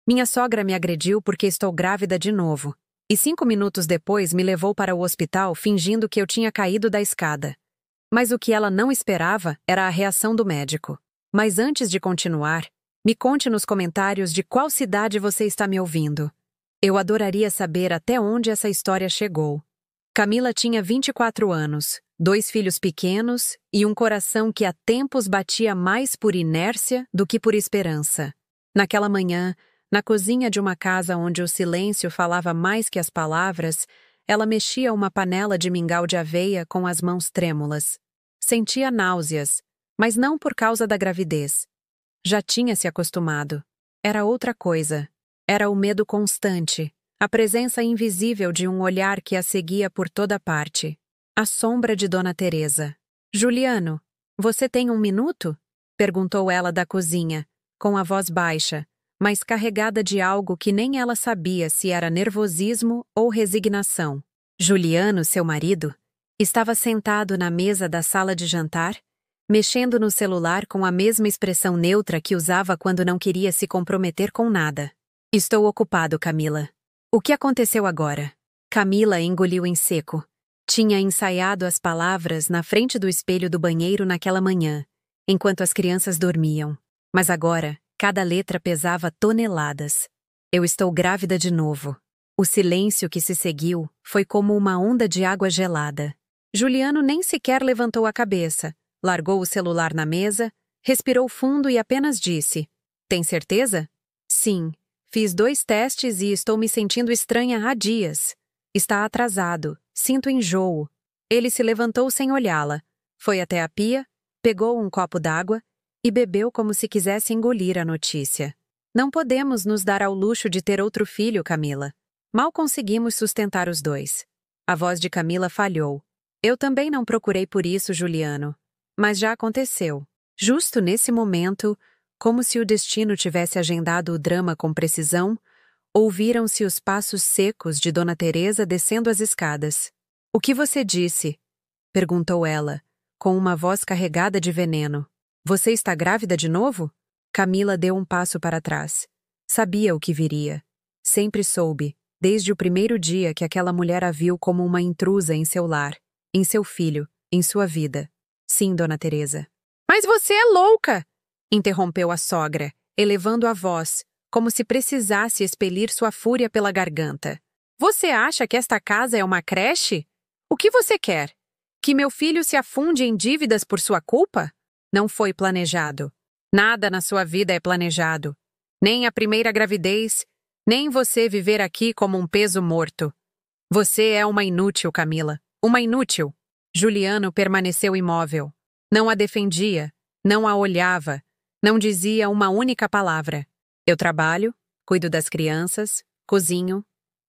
Minha sogra me agrediu porque estou grávida de novo. E 5 minutos depois me levou para o hospital fingindo que eu tinha caído da escada. Mas o que ela não esperava era a reação do médico. Mas antes de continuar, me conte nos comentários de qual cidade você está me ouvindo. Eu adoraria saber até onde essa história chegou. Camila tinha 24 anos, 2 filhos pequenos e um coração que há tempos batia mais por inércia do que por esperança. Naquela manhã, na cozinha de uma casa onde o silêncio falava mais que as palavras, ela mexia uma panela de mingau de aveia com as mãos trêmulas. Sentia náuseas, mas não por causa da gravidez. Já tinha se acostumado. Era outra coisa. Era o medo constante, a presença invisível de um olhar que a seguia por toda parte. A sombra de Dona Teresa. Juliano, você tem 1 minuto? Perguntou ela da cozinha, com a voz baixa, mas carregada de algo que nem ela sabia se era nervosismo ou resignação. Juliano, seu marido, estava sentado na mesa da sala de jantar, mexendo no celular com a mesma expressão neutra que usava quando não queria se comprometer com nada. Estou ocupado, Camila. O que aconteceu agora? Camila engoliu em seco. Tinha ensaiado as palavras na frente do espelho do banheiro naquela manhã, enquanto as crianças dormiam. Mas agora, cada letra pesava toneladas. Eu estou grávida de novo. O silêncio que se seguiu foi como uma onda de água gelada. Juliano nem sequer levantou a cabeça, largou o celular na mesa, respirou fundo e apenas disse: Tem certeza? Sim. Fiz 2 testes e estou me sentindo estranha há dias. Está atrasado. Sinto enjoo. Ele se levantou sem olhá-la. Foi até a pia, pegou um copo d'água e bebeu como se quisesse engolir a notícia. Não podemos nos dar ao luxo de ter outro filho, Camila. Mal conseguimos sustentar os 2. A voz de Camila falhou. Eu também não procurei por isso, Juliano. Mas já aconteceu. Justo nesse momento, como se o destino tivesse agendado o drama com precisão, ouviram-se os passos secos de Dona Teresa descendo as escadas. O que você disse? Perguntou ela, com uma voz carregada de veneno. Você está grávida de novo? Camila deu um passo para trás. Sabia o que viria. Sempre soube, desde o primeiro dia que aquela mulher a viu como uma intrusa em seu lar, em seu filho, em sua vida. Sim, Dona Teresa. Mas você é louca! Interrompeu a sogra, elevando a voz, como se precisasse expelir sua fúria pela garganta. Você acha que esta casa é uma creche? O que você quer? Que meu filho se afunde em dívidas por sua culpa? Não foi planejado. Nada na sua vida é planejado. Nem a primeira gravidez, nem você viver aqui como um peso morto. Você é uma inútil, Camila. Uma inútil. Juliano permaneceu imóvel. Não a defendia, não a olhava, não dizia uma única palavra. Eu trabalho, cuido das crianças, cozinho,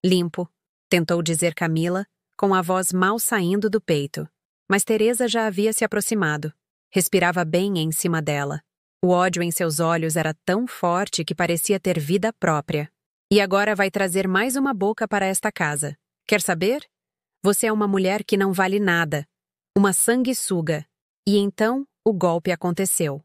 limpo, tentou dizer Camila, com a voz mal saindo do peito. Mas Teresa já havia se aproximado. Respirava bem em cima dela. O ódio em seus olhos era tão forte que parecia ter vida própria. E agora vai trazer mais uma boca para esta casa. Quer saber? Você é uma mulher que não vale nada. Uma sanguessuga. E então, o golpe aconteceu.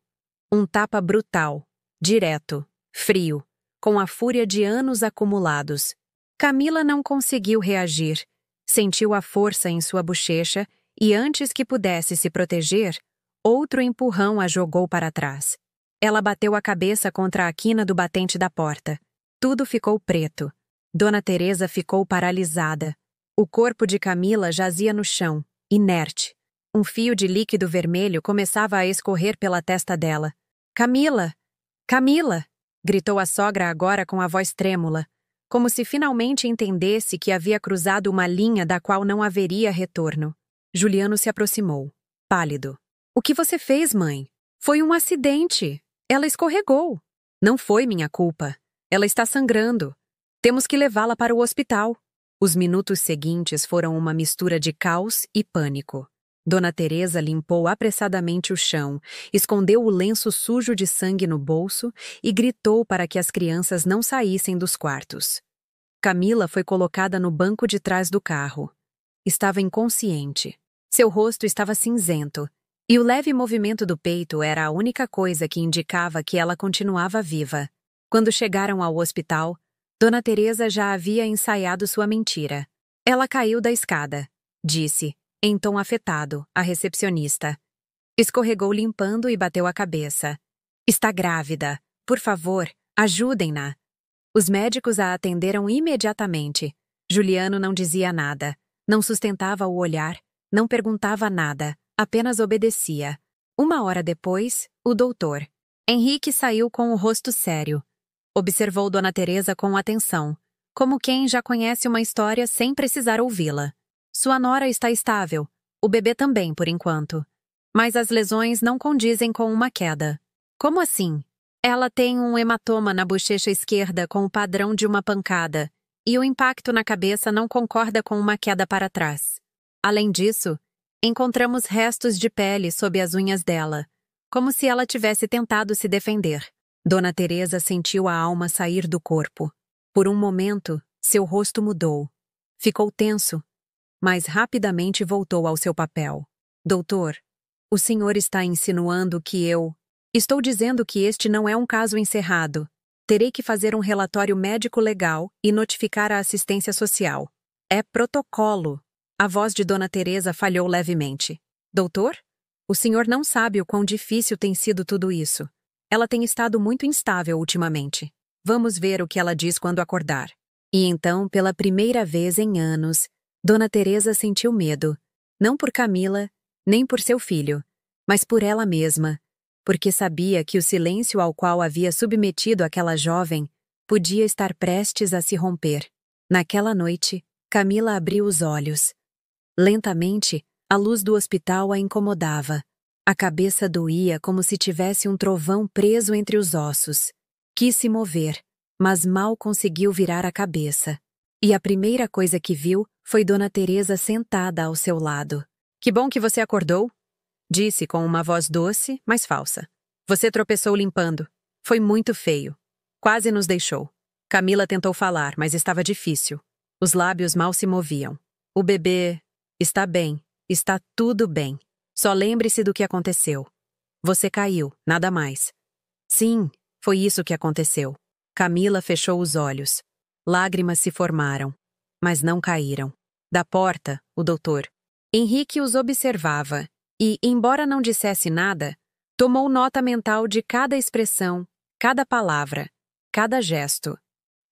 Um tapa brutal, direto, frio, com a fúria de anos acumulados. Camila não conseguiu reagir. Sentiu a força em sua bochecha e, antes que pudesse se proteger, outro empurrão a jogou para trás. Ela bateu a cabeça contra a quina do batente da porta. Tudo ficou preto. Dona Teresa ficou paralisada. O corpo de Camila jazia no chão, inerte. Um fio de líquido vermelho começava a escorrer pela testa dela. Camila! Camila! Gritou a sogra agora com a voz trêmula, como se finalmente entendesse que havia cruzado uma linha da qual não haveria retorno. Juliano se aproximou, pálido. O que você fez, mãe? Foi um acidente. Ela escorregou. Não foi minha culpa. Ela está sangrando. Temos que levá-la para o hospital. Os minutos seguintes foram uma mistura de caos e pânico. Dona Teresa limpou apressadamente o chão, escondeu o lenço sujo de sangue no bolso e gritou para que as crianças não saíssem dos quartos. Camila foi colocada no banco de trás do carro. Estava inconsciente. Seu rosto estava cinzento, e o leve movimento do peito era a única coisa que indicava que ela continuava viva. Quando chegaram ao hospital, Dona Teresa já havia ensaiado sua mentira. Ela caiu da escada, disse, em tom afetado, a recepcionista. Escorregou limpando e bateu a cabeça. Está grávida. Por favor, ajudem-na. Os médicos a atenderam imediatamente. Juliano não dizia nada, não sustentava o olhar, não perguntava nada, apenas obedecia. 1 hora depois, o doutor. Henrique saiu com o rosto sério. Observou Dona Teresa com atenção, como quem já conhece uma história sem precisar ouvi-la. Sua nora está estável, o bebê também, por enquanto. Mas as lesões não condizem com uma queda. Como assim? Ela tem um hematoma na bochecha esquerda com o padrão de uma pancada, e o impacto na cabeça não concorda com uma queda para trás. Além disso, encontramos restos de pele sob as unhas dela, como se ela tivesse tentado se defender. Dona Teresa sentiu a alma sair do corpo. Por um momento, seu rosto mudou. Ficou tenso, mas rapidamente voltou ao seu papel. Doutor, o senhor está insinuando que eu... Estou dizendo que este não é um caso encerrado. Terei que fazer um relatório médico-legal e notificar a assistência social. É protocolo. A voz de Dona Teresa falhou levemente. Doutor? O senhor não sabe o quão difícil tem sido tudo isso. Ela tem estado muito instável ultimamente. Vamos ver o que ela diz quando acordar. E então, pela primeira vez em anos, Dona Teresa sentiu medo. Não por Camila, nem por seu filho, mas por ela mesma, porque sabia que o silêncio ao qual havia submetido aquela jovem podia estar prestes a se romper. Naquela noite, Camila abriu os olhos. Lentamente, a luz do hospital a incomodava. A cabeça doía como se tivesse um trovão preso entre os ossos. Quis se mover, mas mal conseguiu virar a cabeça. E a primeira coisa que viu foi Dona Teresa sentada ao seu lado. Que bom que você acordou, disse com uma voz doce, mas falsa. Você tropeçou limpando. Foi muito feio. Quase nos deixou. Camila tentou falar, mas estava difícil. Os lábios mal se moviam. O bebê... Está bem. Está tudo bem. Só lembre-se do que aconteceu. Você caiu, nada mais. Sim, foi isso que aconteceu. Camila fechou os olhos. Lágrimas se formaram, mas não caíram. Da porta, o doutor. Henrique os observava e, embora não dissesse nada, tomou nota mental de cada expressão, cada palavra, cada gesto.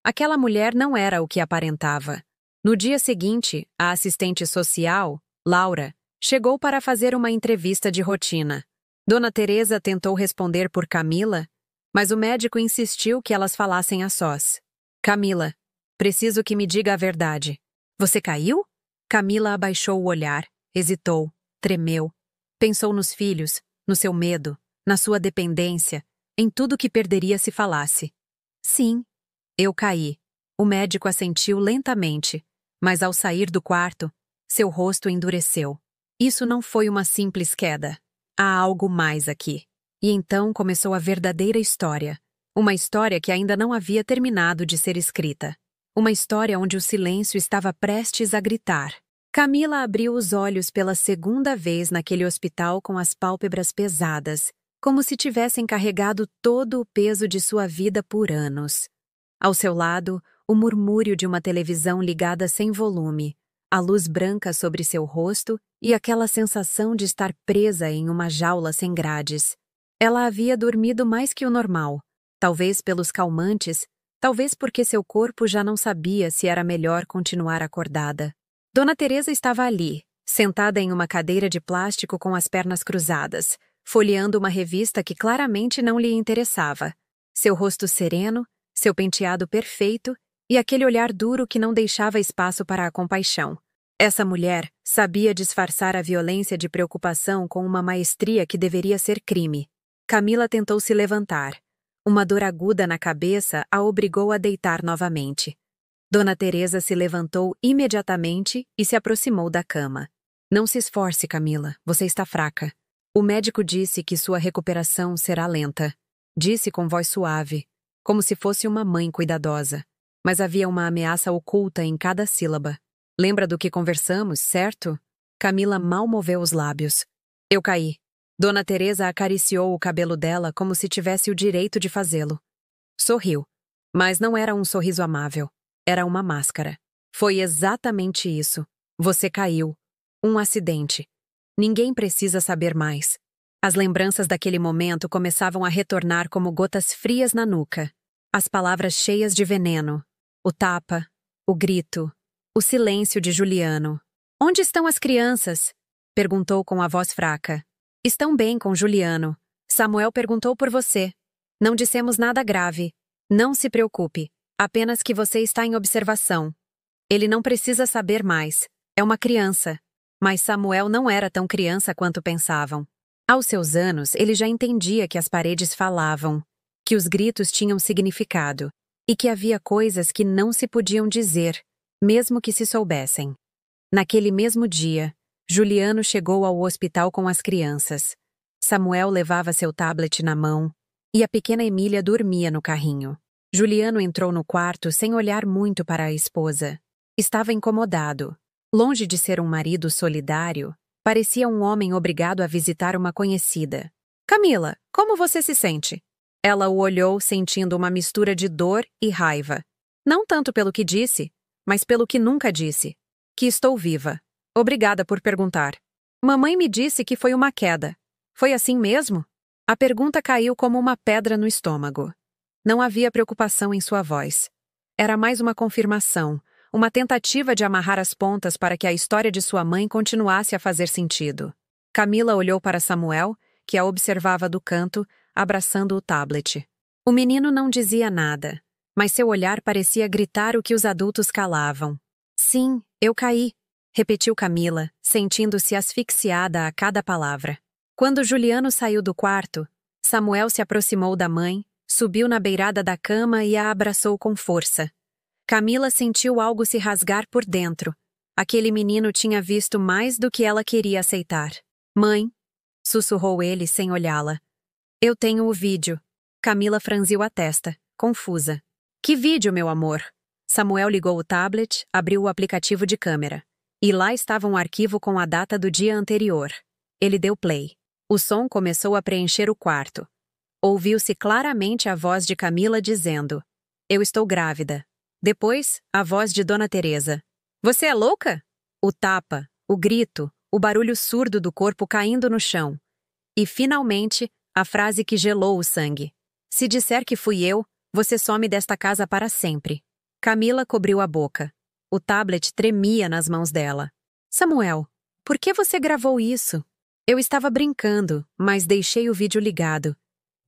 Aquela mulher não era o que aparentava. No dia seguinte, a assistente social, Laura, chegou para fazer uma entrevista de rotina. Dona Teresa tentou responder por Camila, mas o médico insistiu que elas falassem a sós. Camila, preciso que me diga a verdade. Você caiu? Camila abaixou o olhar, hesitou, tremeu. Pensou nos filhos, no seu medo, na sua dependência, em tudo que perderia se falasse. Sim, eu caí. O médico assentiu lentamente, mas ao sair do quarto, seu rosto endureceu. Isso não foi uma simples queda. Há algo mais aqui. E então começou a verdadeira história. Uma história que ainda não havia terminado de ser escrita. Uma história onde o silêncio estava prestes a gritar. Camila abriu os olhos pela segunda vez naquele hospital com as pálpebras pesadas, como se tivessem carregado todo o peso de sua vida por anos. Ao seu lado, o murmúrio de uma televisão ligada sem volume, a luz branca sobre seu rosto e aquela sensação de estar presa em uma jaula sem grades. Ela havia dormido mais que o normal, talvez pelos calmantes, talvez porque seu corpo já não sabia se era melhor continuar acordada. Dona Teresa estava ali, sentada em uma cadeira de plástico com as pernas cruzadas, folheando uma revista que claramente não lhe interessava. Seu rosto sereno, seu penteado perfeito e aquele olhar duro que não deixava espaço para a compaixão. Essa mulher sabia disfarçar a violência de preocupação com uma maestria que deveria ser crime. Camila tentou se levantar. Uma dor aguda na cabeça a obrigou a deitar novamente. Dona Teresa se levantou imediatamente e se aproximou da cama. Não se esforce, Camila, você está fraca. O médico disse que sua recuperação será lenta. Disse com voz suave, como se fosse uma mãe cuidadosa. Mas havia uma ameaça oculta em cada sílaba. Lembra do que conversamos, certo? Camila mal moveu os lábios. Eu caí. Dona Teresa acariciou o cabelo dela como se tivesse o direito de fazê-lo. Sorriu, Mas não era um sorriso amável. Era uma máscara. Foi exatamente isso. Você caiu. Um acidente. Ninguém precisa saber mais. As lembranças daquele momento começavam a retornar como gotas frias na nuca. As palavras cheias de veneno. O tapa. O grito. O silêncio de Juliano. Onde estão as crianças? Perguntou com a voz fraca. Estão bem com Juliano. Samuel perguntou por você. Não dissemos nada grave. Não se preocupe. Apenas que você está em observação. Ele não precisa saber mais. É uma criança. Mas Samuel não era tão criança quanto pensavam. Aos seus anos, ele já entendia que as paredes falavam, que os gritos tinham significado, e que havia coisas que não se podiam dizer, mesmo que se soubessem. Naquele mesmo dia, Juliano chegou ao hospital com as crianças. Samuel levava seu tablet na mão, e a pequena Emília dormia no carrinho. Juliano entrou no quarto sem olhar muito para a esposa. Estava incomodado. Longe de ser um marido solidário, parecia um homem obrigado a visitar uma conhecida. Camila, como você se sente? Ela o olhou sentindo uma mistura de dor e raiva. Não tanto pelo que disse, mas pelo que nunca disse. Que estou viva. Obrigada por perguntar. Mamãe me disse que foi uma queda. Foi assim mesmo? A pergunta caiu como uma pedra no estômago. Não havia preocupação em sua voz. Era mais uma confirmação, uma tentativa de amarrar as pontas para que a história de sua mãe continuasse a fazer sentido. Camila olhou para Samuel, que a observava do canto, abraçando o tablet. O menino não dizia nada, mas seu olhar parecia gritar o que os adultos calavam. Sim, eu caí, repetiu Camila, sentindo-se asfixiada a cada palavra. Quando Juliano saiu do quarto, Samuel se aproximou da mãe, subiu na beirada da cama e a abraçou com força. Camila sentiu algo se rasgar por dentro. Aquele menino tinha visto mais do que ela queria aceitar. Mãe, sussurrou ele sem olhá-la. Eu tenho o vídeo. Camila franziu a testa, confusa. Que vídeo, meu amor? Samuel ligou o tablet, abriu o aplicativo de câmera. E lá estava um arquivo com a data do dia anterior. Ele deu play. O som começou a preencher o quarto. Ouviu-se claramente a voz de Camila dizendo: Eu estou grávida. Depois, a voz de Dona Teresa. Você é louca? O tapa, o grito, o barulho surdo do corpo caindo no chão. E, finalmente, a frase que gelou o sangue. Se disser que fui eu, você some desta casa para sempre. Camila cobriu a boca. O tablet tremia nas mãos dela. Samuel, por que você gravou isso? Eu estava brincando, mas deixei o vídeo ligado.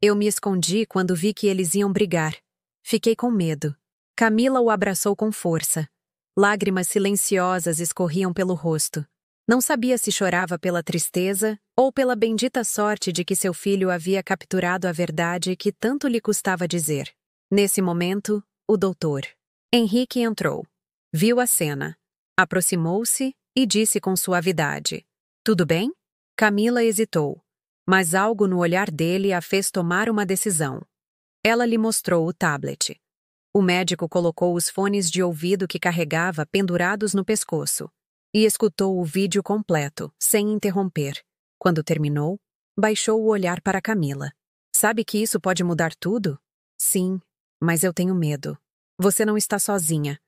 Eu me escondi quando vi que eles iam brigar. Fiquei com medo. Camila o abraçou com força. Lágrimas silenciosas escorriam pelo rosto. Não sabia se chorava pela tristeza ou pela bendita sorte de que seu filho havia capturado a verdade que tanto lhe custava dizer. Nesse momento, o doutor. Henrique entrou. Viu a cena. Aproximou-se e disse com suavidade: Tudo bem? Camila hesitou, mas algo no olhar dele a fez tomar uma decisão. Ela lhe mostrou o tablet. O médico colocou os fones de ouvido que carregava pendurados no pescoço e escutou o vídeo completo, sem interromper. Quando terminou, baixou o olhar para Camila. Sabe que isso pode mudar tudo? Sim, mas eu tenho medo. Você não está sozinha.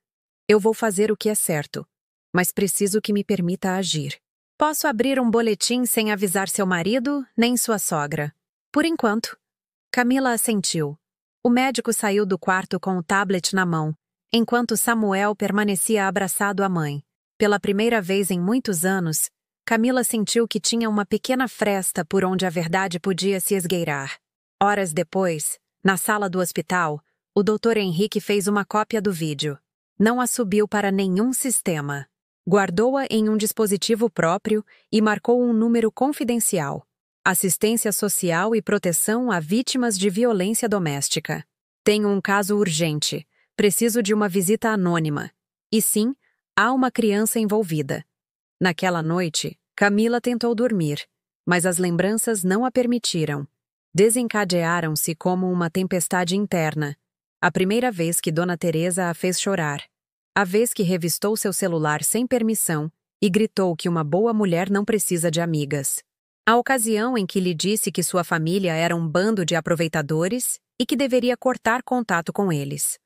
Eu vou fazer o que é certo, mas preciso que me permita agir. Posso abrir um boletim sem avisar seu marido, nem sua sogra. Por enquanto. Camila assentiu. O médico saiu do quarto com o tablet na mão, enquanto Samuel permanecia abraçado à mãe. Pela primeira vez em muitos anos, Camila sentiu que tinha uma pequena fresta por onde a verdade podia se esgueirar. Horas depois, na sala do hospital, o Dr. Henrique fez uma cópia do vídeo. Não a subiu para nenhum sistema. Guardou-a em um dispositivo próprio e marcou um número confidencial. Assistência Social e Proteção a Vítimas de Violência Doméstica. Tenho um caso urgente. Preciso de uma visita anônima. E sim, há uma criança envolvida. Naquela noite, Camila tentou dormir, mas as lembranças não a permitiram. Desencadearam-se como uma tempestade interna. A primeira vez que Dona Teresa a fez chorar. A vez que revistou seu celular sem permissão e gritou que uma boa mulher não precisa de amigas. A ocasião em que lhe disse que sua família era um bando de aproveitadores e que deveria cortar contato com eles.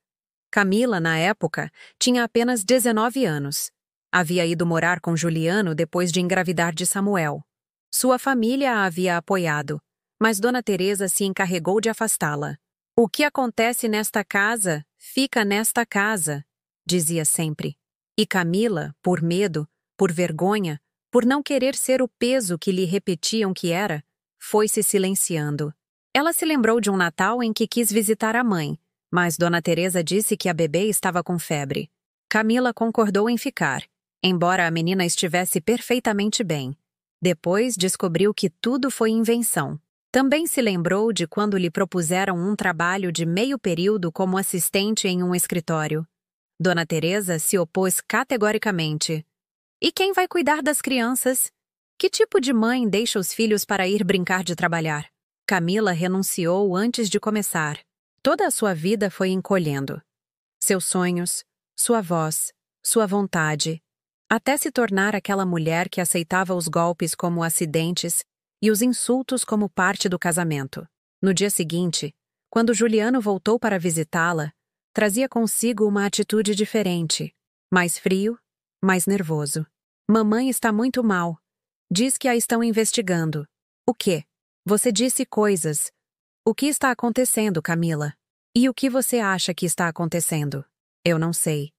Camila, na época, tinha apenas 19 anos. Havia ido morar com Juliano depois de engravidar de Samuel. Sua família a havia apoiado, mas Dona Teresa se encarregou de afastá-la. "O que acontece nesta casa, fica nesta casa", dizia sempre. E Camila, por medo, por vergonha, por não querer ser o peso que lhe repetiam que era, foi se silenciando. Ela se lembrou de um Natal em que quis visitar a mãe, mas Dona Teresa disse que a bebê estava com febre. Camila concordou em ficar, embora a menina estivesse perfeitamente bem. Depois descobriu que tudo foi invenção. Também se lembrou de quando lhe propuseram um trabalho de meio período como assistente em um escritório. Dona Teresa se opôs categoricamente. "E quem vai cuidar das crianças? Que tipo de mãe deixa os filhos para ir brincar de trabalhar?" Camila renunciou antes de começar. Toda a sua vida foi encolhendo. Seus sonhos, sua voz, sua vontade, até se tornar aquela mulher que aceitava os golpes como acidentes e os insultos como parte do casamento. No dia seguinte, quando Juliano voltou para visitá-la, trazia consigo uma atitude diferente, mais frio, mais nervoso. "Mamãe está muito mal. Diz que a estão investigando." "O quê? Você disse coisas. O que está acontecendo, Camila? E o que você acha que está acontecendo?" "Eu não sei.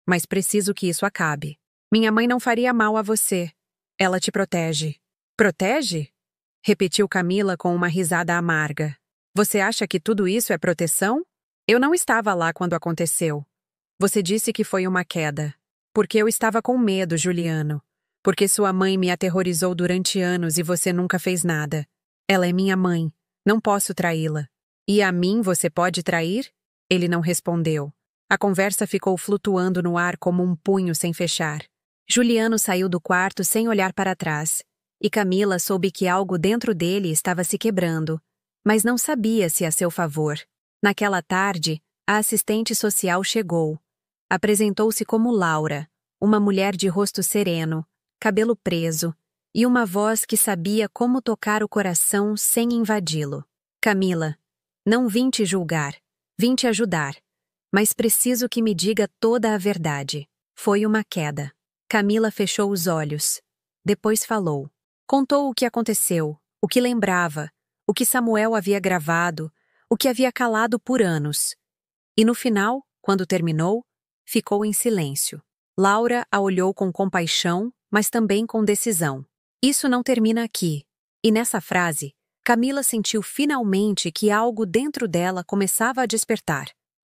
Mas preciso que isso acabe. Minha mãe não faria mal a você. Ela te protege." "Protege?" repetiu Camila com uma risada amarga. "Você acha que tudo isso é proteção? Eu não estava lá quando aconteceu. Você disse que foi uma queda. Porque eu estava com medo, Juliano. Porque sua mãe me aterrorizou durante anos e você nunca fez nada. Ela é minha mãe. Não posso traí-la. E a mim você pode trair?" Ele não respondeu. A conversa ficou flutuando no ar como um punho sem fechar. Juliano saiu do quarto sem olhar para trás. E Camila soube que algo dentro dele estava se quebrando, mas não sabia se a seu favor. Naquela tarde, a assistente social chegou. Apresentou-se como Laura, uma mulher de rosto sereno, cabelo preso, e uma voz que sabia como tocar o coração sem invadi-lo. "Camila, não vim te julgar, vim te ajudar, mas preciso que me diga toda a verdade. Foi uma queda." Camila fechou os olhos. Depois falou. Contou o que aconteceu, o que lembrava, o que Samuel havia gravado, o que havia calado por anos. E no final, quando terminou, ficou em silêncio. Laura a olhou com compaixão, mas também com decisão. "Isso não termina aqui." E nessa frase, Camila sentiu finalmente que algo dentro dela começava a despertar.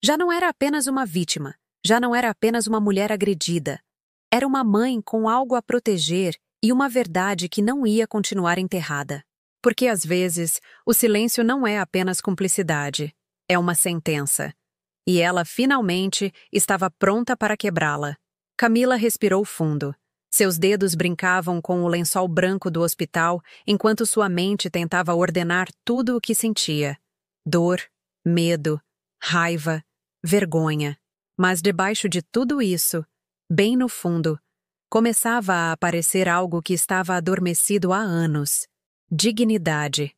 Já não era apenas uma vítima, já não era apenas uma mulher agredida. Era uma mãe com algo a proteger e uma verdade que não ia continuar enterrada. Porque às vezes, o silêncio não é apenas cumplicidade, é uma sentença. E ela finalmente estava pronta para quebrá-la. Camila respirou fundo. Seus dedos brincavam com o lençol branco do hospital enquanto sua mente tentava ordenar tudo o que sentia. Dor, medo, raiva, vergonha. Mas debaixo de tudo isso, bem no fundo, começava a aparecer algo que estava adormecido há anos. Dignidade.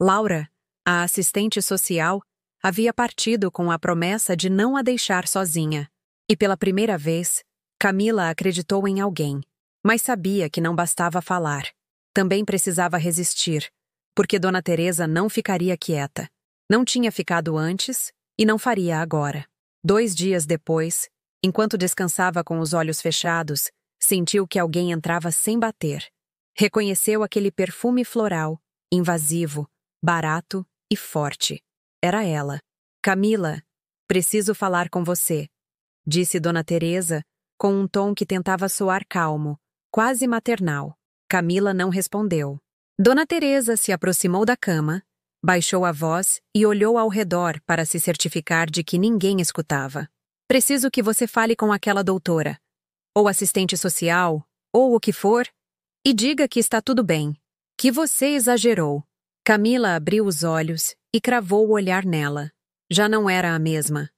Laura, a assistente social, havia partido com a promessa de não a deixar sozinha. E pela primeira vez, Camila acreditou em alguém. Mas sabia que não bastava falar. Também precisava resistir, porque Dona Teresa não ficaria quieta. Não tinha ficado antes e não faria agora. 2 dias depois, enquanto descansava com os olhos fechados, sentiu que alguém entrava sem bater. Reconheceu aquele perfume floral, invasivo, barato e forte. Era ela. "Camila, preciso falar com você", disse Dona Teresa, com um tom que tentava soar calmo, quase maternal. Camila não respondeu. Dona Teresa se aproximou da cama, baixou a voz e olhou ao redor para se certificar de que ninguém escutava. "Preciso que você fale com aquela doutora, ou assistente social, ou o que for, e diga que está tudo bem, que você exagerou." Camila abriu os olhos e cravou o olhar nela. Já não era a mesma.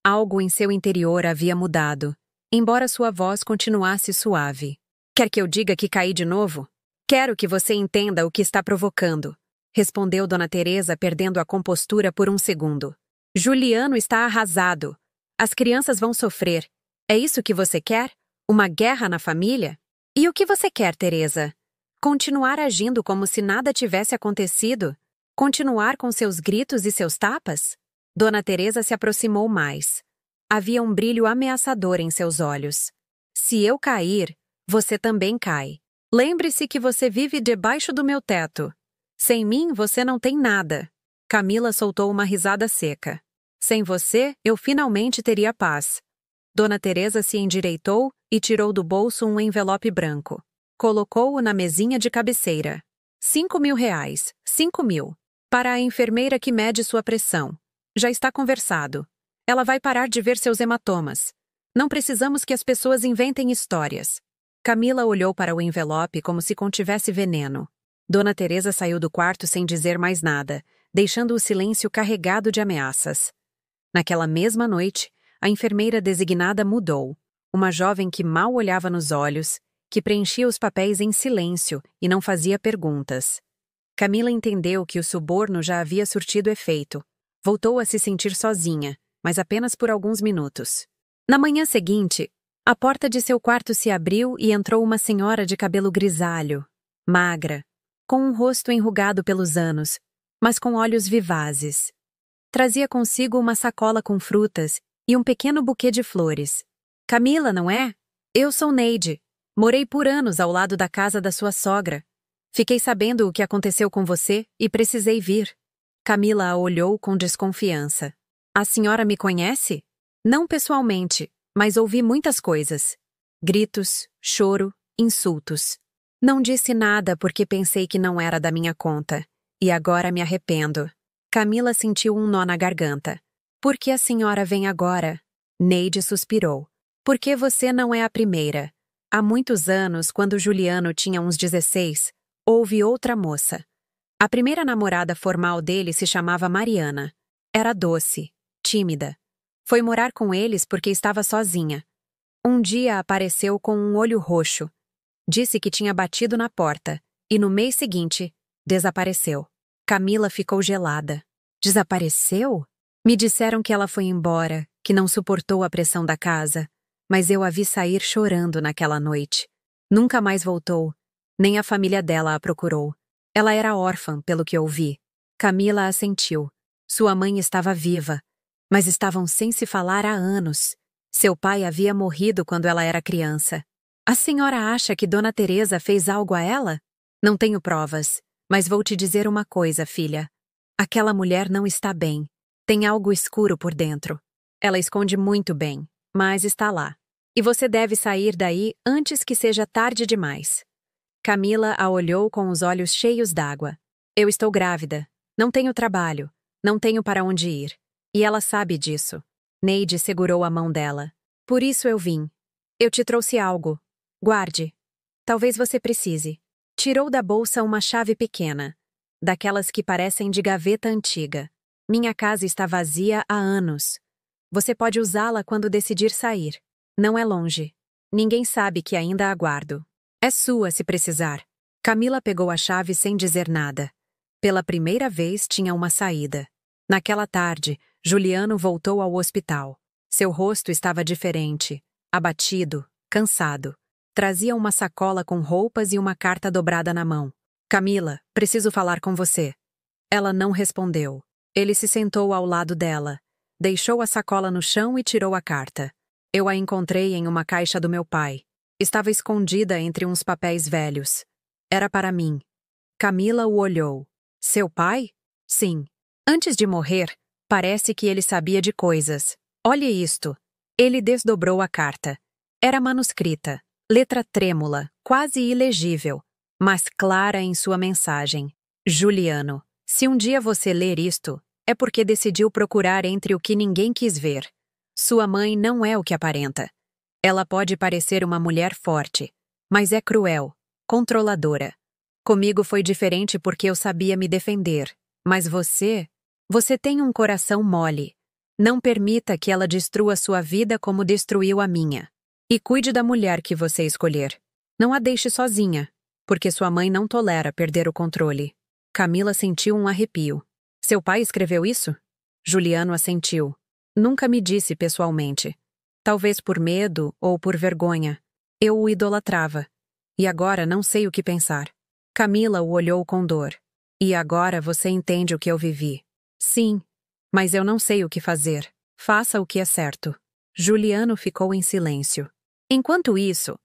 Algo em seu interior havia mudado, embora sua voz continuasse suave. "Quer que eu diga que caí de novo? Quero que você entenda o que está provocando", respondeu Dona Teresa, perdendo a compostura por um segundo. "Juliano está arrasado. As crianças vão sofrer. É isso que você quer? Uma guerra na família? E o que você quer, Teresa? Continuar agindo como se nada tivesse acontecido? Continuar com seus gritos e seus tapas? Dona Teresa se aproximou mais. Havia um brilho ameaçador em seus olhos. Se eu cair, você também cai. Lembre-se que você vive debaixo do meu teto. Sem mim, você não tem nada. Camila soltou uma risada seca. Sem você, eu finalmente teria paz. Dona Teresa se endireitou e tirou do bolso um envelope branco. Colocou-o na mesinha de cabeceira. 5.000 reais. 5.000. Para a enfermeira que mede sua pressão. Já está conversado. Ela vai parar de ver seus hematomas. Não precisamos que as pessoas inventem histórias. Camila olhou para o envelope como se contivesse veneno. Dona Teresa saiu do quarto sem dizer mais nada, deixando o silêncio carregado de ameaças. Naquela mesma noite, a enfermeira designada mudou. Uma jovem que mal olhava nos olhos, que preenchia os papéis em silêncio e não fazia perguntas. Camila entendeu que o suborno já havia surtido efeito. Voltou a se sentir sozinha, mas apenas por alguns minutos. Na manhã seguinte, a porta de seu quarto se abriu e entrou uma senhora de cabelo grisalho, magra, com um rosto enrugado pelos anos, mas com olhos vivazes. Trazia consigo uma sacola com frutas e um pequeno buquê de flores. Camila, não é? Eu sou Neide. Morei por anos ao lado da casa da sua sogra. Fiquei sabendo o que aconteceu com você e precisei vir. Camila a olhou com desconfiança. A senhora me conhece? Não pessoalmente, mas ouvi muitas coisas. Gritos, choro, insultos. Não disse nada porque pensei que não era da minha conta. E agora me arrependo. Camila sentiu um nó na garganta. Por que a senhora vem agora? Neide suspirou. Porque você não é a primeira. Há muitos anos, quando Juliano tinha uns 16, houve outra moça. A primeira namorada formal dele se chamava Mariana. Era doce, tímida. Foi morar com eles porque estava sozinha. Um dia apareceu com um olho roxo. Disse que tinha batido na porta e no mês seguinte, desapareceu. Camila ficou gelada. Desapareceu? Me disseram que ela foi embora, que não suportou a pressão da casa, mas eu a vi sair chorando naquela noite. Nunca mais voltou, nem a família dela a procurou. Ela era órfã, pelo que ouvi. Camila assentiu. Sua mãe estava viva, mas estavam sem se falar há anos. Seu pai havia morrido quando ela era criança. A senhora acha que Dona Teresa fez algo a ela? Não tenho provas, mas vou te dizer uma coisa, filha. Aquela mulher não está bem. Tem algo escuro por dentro. Ela esconde muito bem, mas está lá. E você deve sair daí antes que seja tarde demais. Camila a olhou com os olhos cheios d'água. Eu estou grávida. Não tenho trabalho. Não tenho para onde ir. E ela sabe disso. Neide segurou a mão dela. Por isso eu vim. Eu te trouxe algo. Guarde. Talvez você precise. Tirou da bolsa uma chave pequena, daquelas que parecem de gaveta antiga. Minha casa está vazia há anos. Você pode usá-la quando decidir sair. Não é longe. Ninguém sabe que ainda a guardo. É sua se precisar. Camila pegou a chave sem dizer nada. Pela primeira vez tinha uma saída. Naquela tarde, Juliano voltou ao hospital. Seu rosto estava diferente, abatido, cansado. Trazia uma sacola com roupas e uma carta dobrada na mão. Camila, preciso falar com você. Ela não respondeu. Ele se sentou ao lado dela. Deixou a sacola no chão e tirou a carta. Eu a encontrei em uma caixa do meu pai. Estava escondida entre uns papéis velhos. Era para mim. Camila o olhou. Seu pai? Sim. Antes de morrer, parece que ele sabia de coisas. Olhe isto. Ele desdobrou a carta. Era manuscrita, letra trêmula, quase ilegível, mas clara em sua mensagem. Juliano, se um dia você ler isto, é porque decidiu procurar entre o que ninguém quis ver. Sua mãe não é o que aparenta. Ela pode parecer uma mulher forte, mas é cruel, controladora. Comigo foi diferente porque eu sabia me defender, mas você tem um coração mole. Não permita que ela destrua sua vida como destruiu a minha. E cuide da mulher que você escolher. Não a deixe sozinha, porque sua mãe não tolera perder o controle. Camila sentiu um arrepio. Seu pai escreveu isso? Juliano assentiu. Nunca me disse pessoalmente. Talvez por medo ou por vergonha. Eu o idolatrava. E agora não sei o que pensar. Camila o olhou com dor. E agora você entende o que eu vivi. Sim, mas eu não sei o que fazer. Faça o que é certo. Juliano ficou em silêncio. Enquanto isso,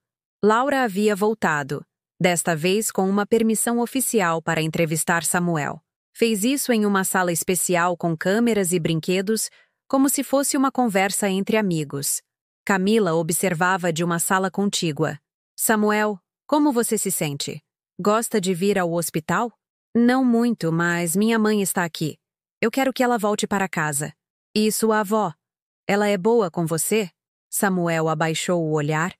Laura havia voltado, desta vez com uma permissão oficial para entrevistar Samuel. Fez isso em uma sala especial com câmeras e brinquedos, como se fosse uma conversa entre amigos. Camila observava de uma sala contígua. Samuel, como você se sente? Gosta de vir ao hospital? Não muito, mas minha mãe está aqui. Eu quero que ela volte para casa. E sua avó? Ela é boa com você? Samuel abaixou o olhar,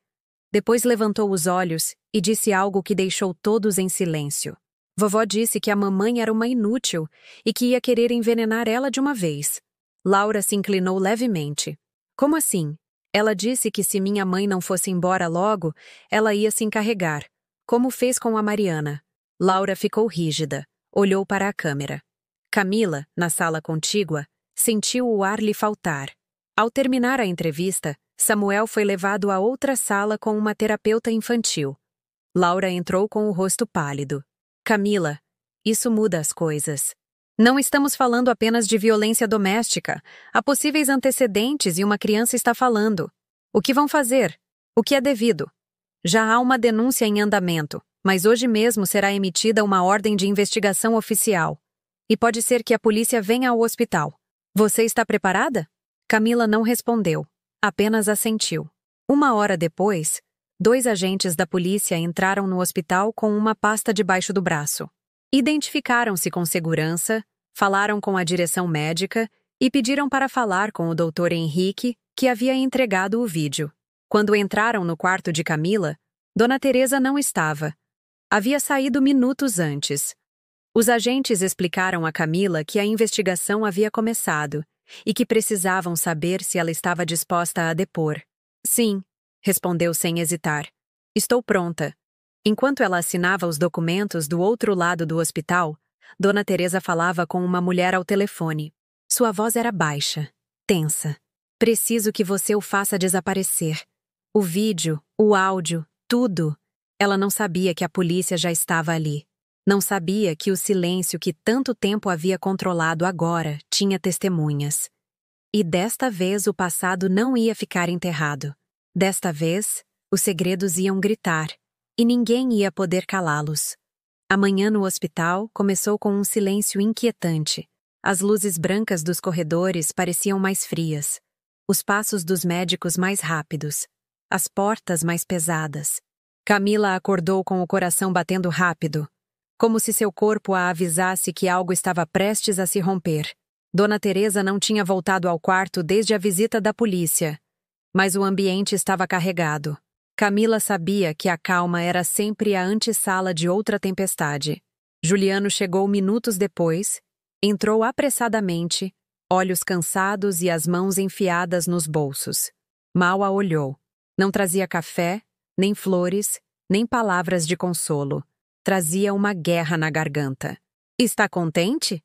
depois levantou os olhos e disse algo que deixou todos em silêncio. Vovó disse que a mamãe era uma inútil e que ia querer envenenar ela de uma vez. Laura se inclinou levemente. Como assim? Ela disse que se minha mãe não fosse embora logo, ela ia se encarregar, como fez com a Mariana. Laura ficou rígida, olhou para a câmera. Camila, na sala contígua, sentiu o ar lhe faltar. Ao terminar a entrevista, Samuel foi levado a outra sala com uma terapeuta infantil. Laura entrou com o rosto pálido. Camila, isso muda as coisas. Não estamos falando apenas de violência doméstica. Há possíveis antecedentes e uma criança está falando. O que vão fazer? O que é devido? Já há uma denúncia em andamento, mas hoje mesmo será emitida uma ordem de investigação oficial. E pode ser que a polícia venha ao hospital. Você está preparada? Camila não respondeu, apenas assentiu. 1 hora depois, 2 agentes da polícia entraram no hospital com uma pasta debaixo do braço. Identificaram-se com segurança, falaram com a direção médica e pediram para falar com o Dr. Henrique, que havia entregado o vídeo. Quando entraram no quarto de Camila, Dona Teresa não estava. Havia saído minutos antes. Os agentes explicaram a Camila que a investigação havia começado e que precisavam saber se ela estava disposta a depor. Sim, respondeu sem hesitar. Estou pronta. Enquanto ela assinava os documentos do outro lado do hospital, Dona Teresa falava com uma mulher ao telefone. Sua voz era baixa, tensa. Preciso que você o faça desaparecer. O vídeo, o áudio, tudo. Ela não sabia que a polícia já estava ali. Não sabia que o silêncio que tanto tempo havia controlado agora tinha testemunhas. E desta vez o passado não ia ficar enterrado. Desta vez, os segredos iam gritar, e ninguém ia poder calá-los. A manhã no hospital começou com um silêncio inquietante. As luzes brancas dos corredores pareciam mais frias, os passos dos médicos mais rápidos, as portas mais pesadas. Camila acordou com o coração batendo rápido, como se seu corpo a avisasse que algo estava prestes a se romper. Dona Teresa não tinha voltado ao quarto desde a visita da polícia, mas o ambiente estava carregado. Camila sabia que a calma era sempre a antessala de outra tempestade. Juliano chegou minutos depois, entrou apressadamente, olhos cansados e as mãos enfiadas nos bolsos. Mal a olhou. Não trazia café, nem flores, nem palavras de consolo. Trazia uma guerra na garganta. Está contente?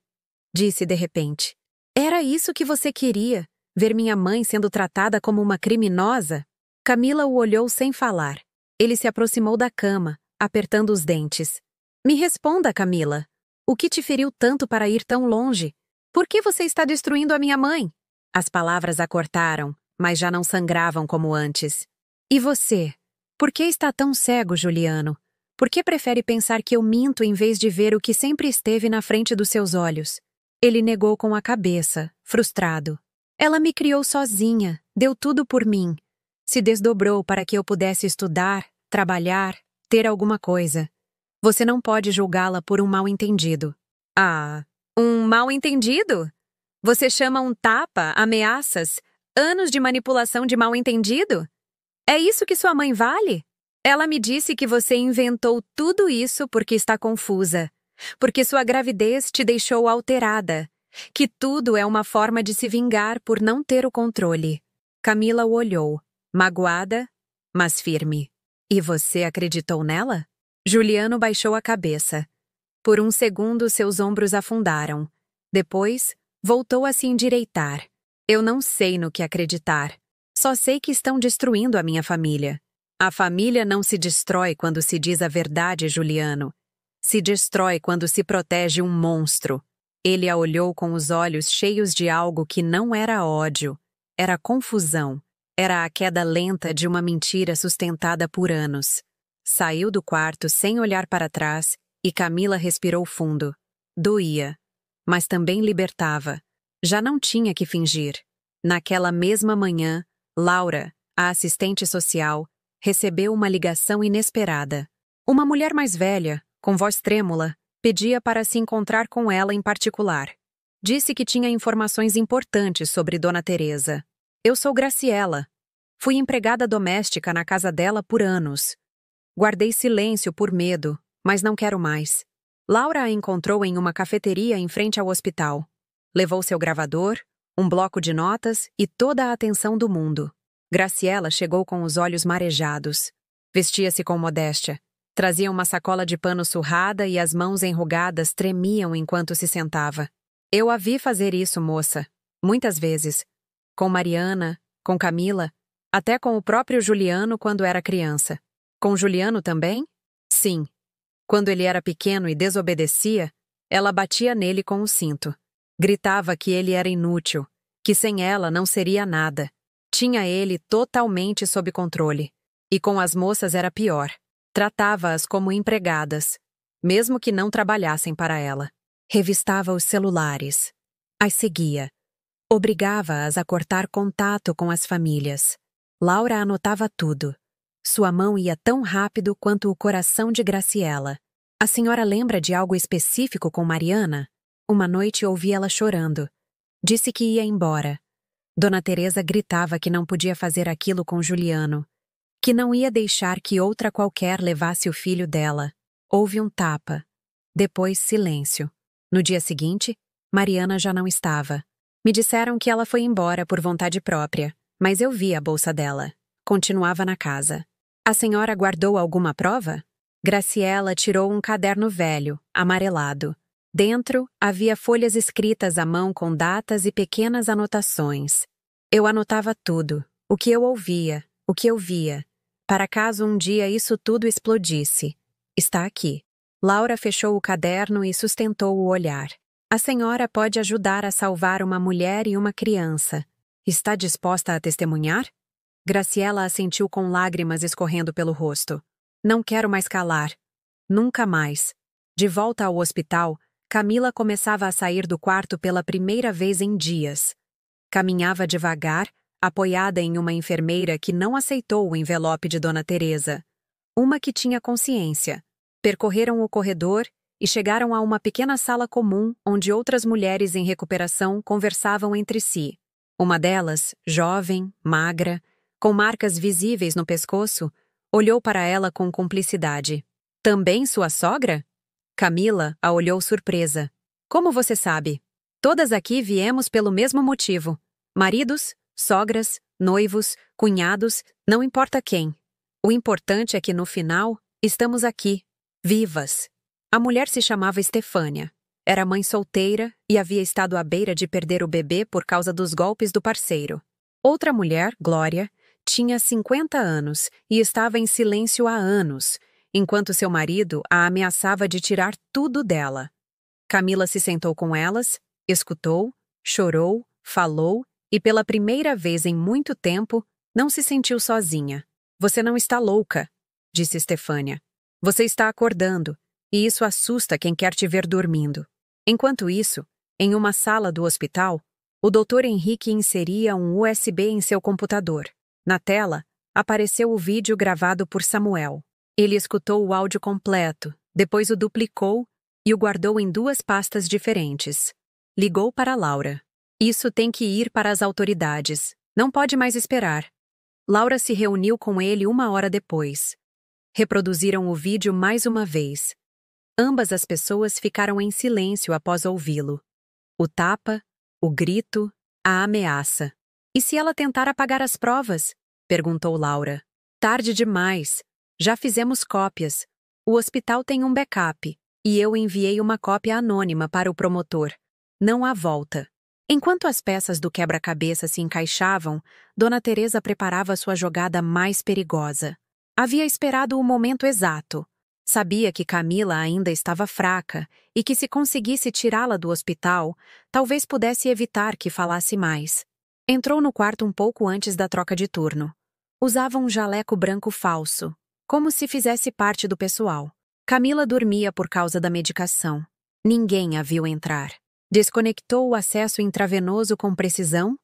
Disse de repente. Era isso que você queria? Ver minha mãe sendo tratada como uma criminosa? Camila o olhou sem falar. Ele se aproximou da cama, apertando os dentes. Me responda, Camila. O que te feriu tanto para ir tão longe? Por que você está destruindo a minha mãe? As palavras a cortaram, mas já não sangravam como antes. E você? Por que está tão cego, Juliano? Por que prefere pensar que eu minto em vez de ver o que sempre esteve na frente dos seus olhos? Ele negou com a cabeça, frustrado. Ela me criou sozinha, deu tudo por mim. Se desdobrou para que eu pudesse estudar, trabalhar, ter alguma coisa. Você não pode julgá-la por um mal-entendido. Ah, um mal-entendido? Você chama um tapa, ameaças, anos de manipulação de mal-entendido? É isso que sua mãe vale? Ela me disse que você inventou tudo isso porque está confusa, porque sua gravidez te deixou alterada, que tudo é uma forma de se vingar por não ter o controle. Camila o olhou, magoada, mas firme. E você acreditou nela? Juliano baixou a cabeça. Por um segundo seus ombros afundaram. Depois, voltou a se endireitar. Eu não sei no que acreditar. Só sei que estão destruindo a minha família. A família não se destrói quando se diz a verdade, Juliano. Se destrói quando se protege um monstro. Ele a olhou com os olhos cheios de algo que não era ódio. Era confusão. Era a queda lenta de uma mentira sustentada por anos. Saiu do quarto sem olhar para trás e Camila respirou fundo. Doía. Mas também libertava. Já não tinha que fingir. Naquela mesma manhã, Laura, a assistente social, recebeu uma ligação inesperada. Uma mulher mais velha, com voz trêmula, pedia para se encontrar com ela em particular. Disse que tinha informações importantes sobre Dona Teresa. Eu sou Graciela. Fui empregada doméstica na casa dela por anos. Guardei silêncio por medo, mas não quero mais. Laura a encontrou em uma cafeteria em frente ao hospital. Levou seu gravador, um bloco de notas e toda a atenção do mundo. Graciela chegou com os olhos marejados. Vestia-se com modéstia. Trazia uma sacola de pano surrada e as mãos enrugadas tremiam enquanto se sentava. Eu a vi fazer isso, moça. Muitas vezes. Com Mariana, com Camila, até com o próprio Juliano quando era criança. Com Juliano também? Sim. Quando ele era pequeno e desobedecia, ela batia nele com o cinto. Gritava que ele era inútil, que sem ela não seria nada. Tinha ele totalmente sob controle. E com as moças era pior. Tratava-as como empregadas, mesmo que não trabalhassem para ela. Revistava os celulares. As seguia. Obrigava-as a cortar contato com as famílias. Laura anotava tudo. Sua mão ia tão rápido quanto o coração de Graciela. A senhora lembra de algo específico com Mariana? Uma noite ouvi ela chorando. Disse que ia embora. Dona Teresa gritava que não podia fazer aquilo com Juliano, que não ia deixar que outra qualquer levasse o filho dela. Houve um tapa. Depois, silêncio. No dia seguinte, Mariana já não estava. Me disseram que ela foi embora por vontade própria, mas eu vi a bolsa dela. Continuava na casa. A senhora guardou alguma prova? Graciela tirou um caderno velho, amarelado. Dentro, havia folhas escritas à mão com datas e pequenas anotações. Eu anotava tudo, o que eu ouvia, o que eu via, para caso um dia isso tudo explodisse. Está aqui. Laura fechou o caderno e sustentou o olhar. A senhora pode ajudar a salvar uma mulher e uma criança. Está disposta a testemunhar? Graciela assentiu com lágrimas escorrendo pelo rosto. Não quero mais calar. Nunca mais. De volta ao hospital, Camila começava a sair do quarto pela primeira vez em dias. Caminhava devagar, apoiada em uma enfermeira que não aceitou o envelope de Dona Teresa. Uma que tinha consciência. Percorreram o corredor e chegaram a uma pequena sala comum onde outras mulheres em recuperação conversavam entre si. Uma delas, jovem, magra, com marcas visíveis no pescoço, olhou para ela com cumplicidade. Também sua sogra? Camila a olhou surpresa. Como você sabe? Todas aqui viemos pelo mesmo motivo. Maridos, sogras, noivos, cunhados, não importa quem. O importante é que no final, estamos aqui, vivas. A mulher se chamava Estefânia. Era mãe solteira e havia estado à beira de perder o bebê por causa dos golpes do parceiro. Outra mulher, Glória, tinha 50 anos e estava em silêncio há anos, enquanto seu marido a ameaçava de tirar tudo dela. Camila se sentou com elas, escutou, chorou, falou e pela primeira vez em muito tempo não se sentiu sozinha. Você não está louca, disse Estefânia. Você está acordando, e isso assusta quem quer te ver dormindo. Enquanto isso, em uma sala do hospital, o Dr. Henrique inseria um USB em seu computador. Na tela, apareceu o vídeo gravado por Samuel. Ele escutou o áudio completo, depois o duplicou e o guardou em 2 pastas diferentes. Ligou para Laura. Isso tem que ir para as autoridades. Não pode mais esperar. Laura se reuniu com ele 1 hora depois. Reproduziram o vídeo mais uma vez. Ambas as pessoas ficaram em silêncio após ouvi-lo. O tapa, o grito, a ameaça. E se ela tentar apagar as provas? Perguntou Laura. Tarde demais. Já fizemos cópias. O hospital tem um backup, e eu enviei uma cópia anônima para o promotor. Não há volta. Enquanto as peças do quebra-cabeça se encaixavam, Dona Teresa preparava sua jogada mais perigosa. Havia esperado o momento exato. Sabia que Camila ainda estava fraca e que se conseguisse tirá-la do hospital, talvez pudesse evitar que falasse mais. Entrou no quarto um pouco antes da troca de turno. Usava um jaleco branco falso, como se fizesse parte do pessoal. Camila dormia por causa da medicação. Ninguém a viu entrar. Desconectou o acesso intravenoso com precisão,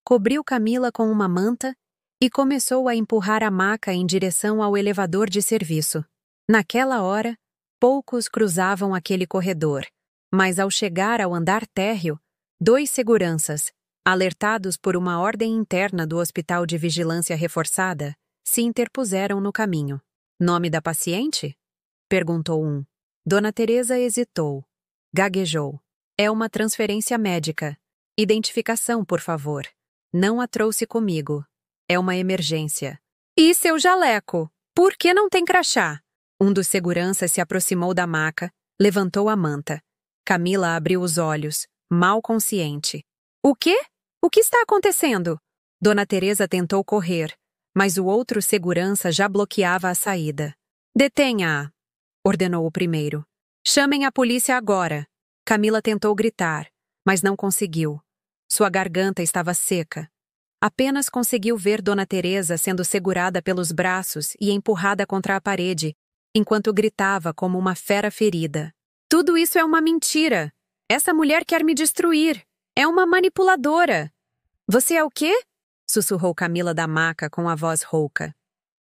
cobriu Camila com uma manta e começou a empurrar a maca em direção ao elevador de serviço. Naquela hora, poucos cruzavam aquele corredor, mas ao chegar ao andar térreo, 2 seguranças, alertados por uma ordem interna do Hospital de Vigilância Reforçada, se interpuseram no caminho. Nome da paciente? Perguntou um. Dona Teresa hesitou. Gaguejou. É uma transferência médica. Identificação, por favor. Não a trouxe comigo. É uma emergência. E seu jaleco? Por que não tem crachá? Um dos seguranças se aproximou da maca, levantou a manta. Camila abriu os olhos, mal consciente. O quê? O que está acontecendo? Dona Teresa tentou correr, mas o outro segurança já bloqueava a saída. Detenha-a, ordenou o primeiro. Chamem a polícia agora. Camila tentou gritar, mas não conseguiu. Sua garganta estava seca. Apenas conseguiu ver Dona Teresa sendo segurada pelos braços e empurrada contra a parede, enquanto gritava como uma fera ferida. Tudo isso é uma mentira. Essa mulher quer me destruir. É uma manipuladora. Você é o quê? Sussurrou Camila da maca com a voz rouca.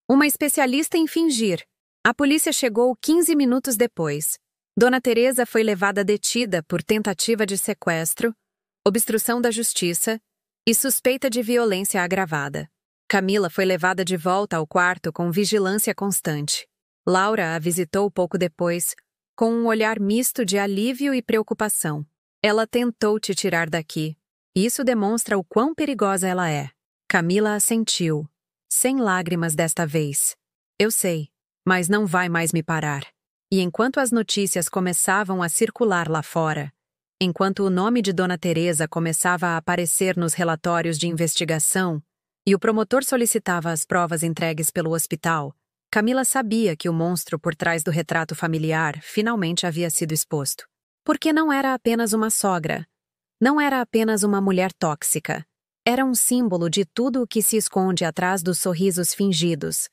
Uma especialista em fingir. A polícia chegou 15 minutos depois. Dona Teresa foi levada detida por tentativa de sequestro, obstrução da justiça e suspeita de violência agravada. Camila foi levada de volta ao quarto com vigilância constante. Laura a visitou pouco depois, com um olhar misto de alívio e preocupação. Ela tentou te tirar daqui. Isso demonstra o quão perigosa ela é. Camila assentiu, sem lágrimas desta vez. Eu sei, mas não vai mais me parar. E enquanto as notícias começavam a circular lá fora, enquanto o nome de Dona Teresa começava a aparecer nos relatórios de investigação e o promotor solicitava as provas entregues pelo hospital, Camila sabia que o monstro por trás do retrato familiar finalmente havia sido exposto. Porque não era apenas uma sogra. Não era apenas uma mulher tóxica. Era um símbolo de tudo o que se esconde atrás dos sorrisos fingidos.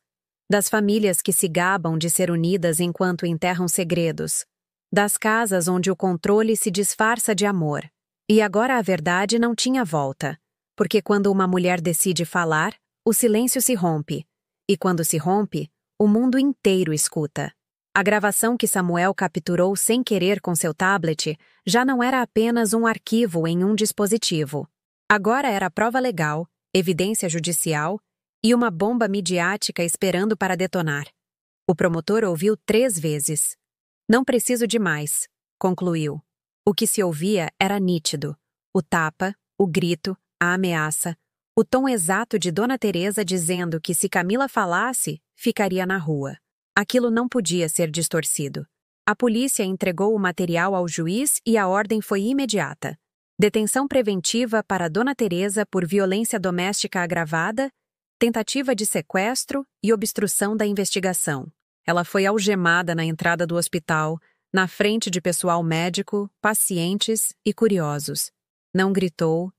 Das famílias que se gabam de ser unidas enquanto enterram segredos. Das casas onde o controle se disfarça de amor. E agora a verdade não tinha volta. Porque quando uma mulher decide falar, o silêncio se rompe. E quando se rompe, o mundo inteiro escuta. A gravação que Samuel capturou sem querer com seu tablet já não era apenas um arquivo em um dispositivo. Agora era prova legal, evidência judicial e uma bomba midiática esperando para detonar. O promotor ouviu 3 vezes. Não preciso de mais, concluiu. O que se ouvia era nítido. O tapa, o grito, a ameaça, o tom exato de Dona Teresa dizendo que se Camila falasse, ficaria na rua. Aquilo não podia ser distorcido. A polícia entregou o material ao juiz e a ordem foi imediata. Detenção preventiva para Dona Teresa por violência doméstica agravada, tentativa de sequestro e obstrução da investigação. Ela foi algemada na entrada do hospital, na frente de pessoal médico, pacientes e curiosos. Não gritou,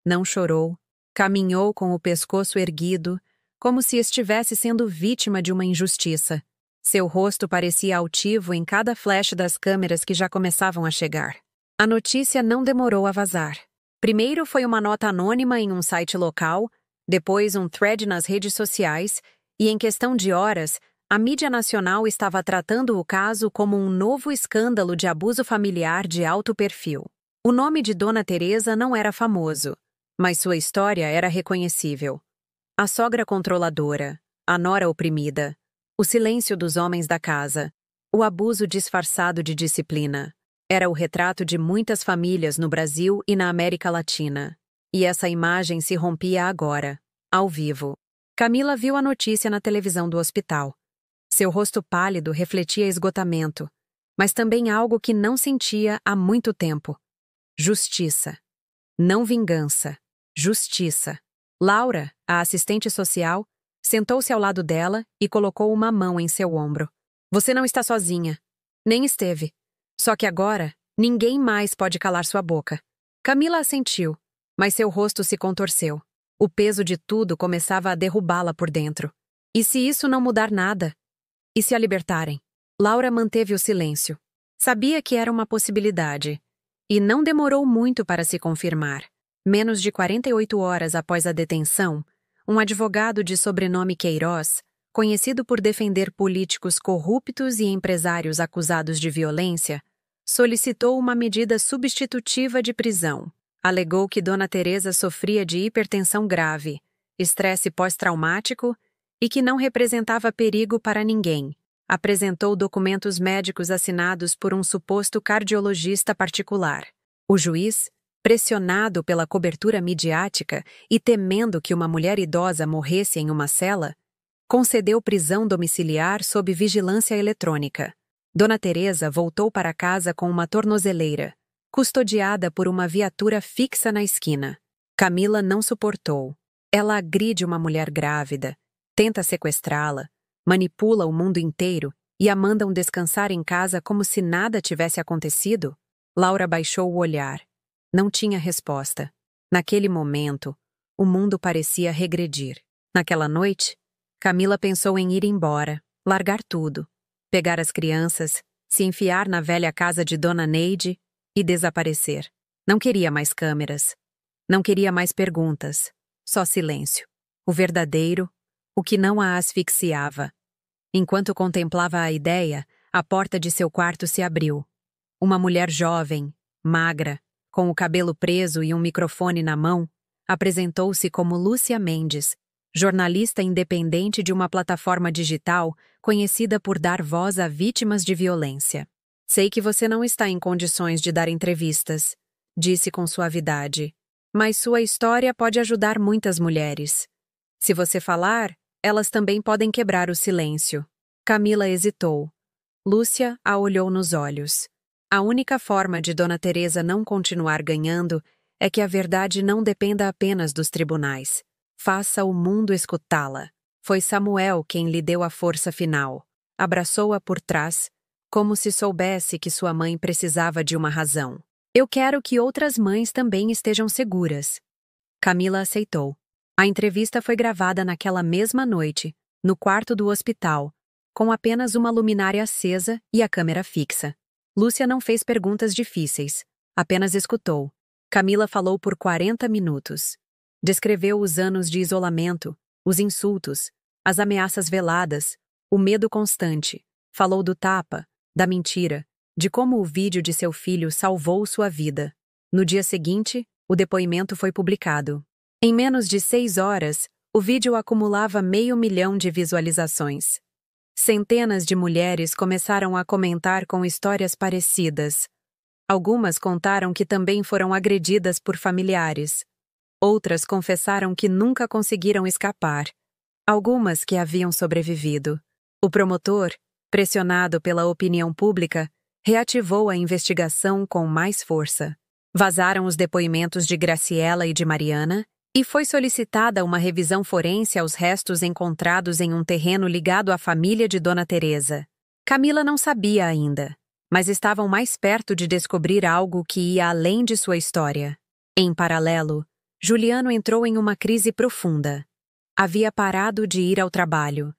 não chorou, caminhou com o pescoço erguido, como se estivesse sendo vítima de uma injustiça. Seu rosto parecia altivo em cada flash das câmeras que já começavam a chegar. A notícia não demorou a vazar. Primeiro foi uma nota anônima em um site local, depois um thread nas redes sociais, e em questão de horas, a mídia nacional estava tratando o caso como um novo escândalo de abuso familiar de alto perfil. O nome de Dona Teresa não era famoso, mas sua história era reconhecível. A sogra controladora, a nora oprimida, o silêncio dos homens da casa, o abuso disfarçado de disciplina. Era o retrato de muitas famílias no Brasil e na América Latina. E essa imagem se rompia agora, ao vivo. Camila viu a notícia na televisão do hospital. Seu rosto pálido refletia esgotamento, mas também algo que não sentia há muito tempo. Justiça. Não vingança. Justiça. Laura, a assistente social, sentou-se ao lado dela e colocou uma mão em seu ombro. Você não está sozinha. Nem esteve. Só que agora, ninguém mais pode calar sua boca. Camila assentiu, mas seu rosto se contorceu. O peso de tudo começava a derrubá-la por dentro. E se isso não mudar nada? E se a libertarem? Laura manteve o silêncio. Sabia que era uma possibilidade. E não demorou muito para se confirmar. Menos de 48 horas após a detenção, um advogado de sobrenome Queiroz, conhecido por defender políticos corruptos e empresários acusados de violência, solicitou uma medida substitutiva de prisão. Alegou que Dona Teresa sofria de hipertensão grave, estresse pós-traumático e que não representava perigo para ninguém. Apresentou documentos médicos assinados por um suposto cardiologista particular. O juiz, pressionado pela cobertura midiática e temendo que uma mulher idosa morresse em uma cela, concedeu prisão domiciliar sob vigilância eletrônica. Dona Teresa voltou para casa com uma tornozeleira, custodiada por uma viatura fixa na esquina. Camila não suportou. Ela agride uma mulher grávida, tenta sequestrá-la, manipula o mundo inteiro e a mandam descansar em casa como se nada tivesse acontecido? Laura baixou o olhar. Não tinha resposta. Naquele momento, o mundo parecia regredir. Naquela noite, Camila pensou em ir embora, largar tudo, pegar as crianças, se enfiar na velha casa de Dona Neide e desaparecer. Não queria mais câmeras. Não queria mais perguntas. Só silêncio. O verdadeiro, o que não a asfixiava. Enquanto contemplava a ideia, a porta de seu quarto se abriu. Uma mulher jovem, magra, com o cabelo preso e um microfone na mão, apresentou-se como Lúcia Mendes, jornalista independente de uma plataforma digital conhecida por dar voz a vítimas de violência. Sei que você não está em condições de dar entrevistas, disse com suavidade, mas sua história pode ajudar muitas mulheres. Se você falar, elas também podem quebrar o silêncio. Camila hesitou. Lúcia a olhou nos olhos. A única forma de Dona Teresa não continuar ganhando é que a verdade não dependa apenas dos tribunais. Faça o mundo escutá-la. Foi Samuel quem lhe deu a força final. Abraçou-a por trás, como se soubesse que sua mãe precisava de uma razão. Eu quero que outras mães também estejam seguras. Camila aceitou. A entrevista foi gravada naquela mesma noite, no quarto do hospital, com apenas uma luminária acesa e a câmera fixa. Lúcia não fez perguntas difíceis, apenas escutou. Camila falou por 40 minutos. Descreveu os anos de isolamento, os insultos, as ameaças veladas, o medo constante. Falou do tapa, da mentira, de como o vídeo de seu filho salvou sua vida. No dia seguinte, o depoimento foi publicado. Em menos de 6 horas, o vídeo acumulava 500.000 de visualizações. Centenas de mulheres começaram a comentar com histórias parecidas. Algumas contaram que também foram agredidas por familiares. Outras confessaram que nunca conseguiram escapar. Algumas que haviam sobrevivido. O promotor, pressionado pela opinião pública, reativou a investigação com mais força. Vazaram os depoimentos de Graciela e de Mariana, e foi solicitada uma revisão forense aos restos encontrados em um terreno ligado à família de Dona Teresa. Camila não sabia ainda, mas estavam mais perto de descobrir algo que ia além de sua história. Em paralelo, Juliano entrou em uma crise profunda. Havia parado de ir ao trabalho.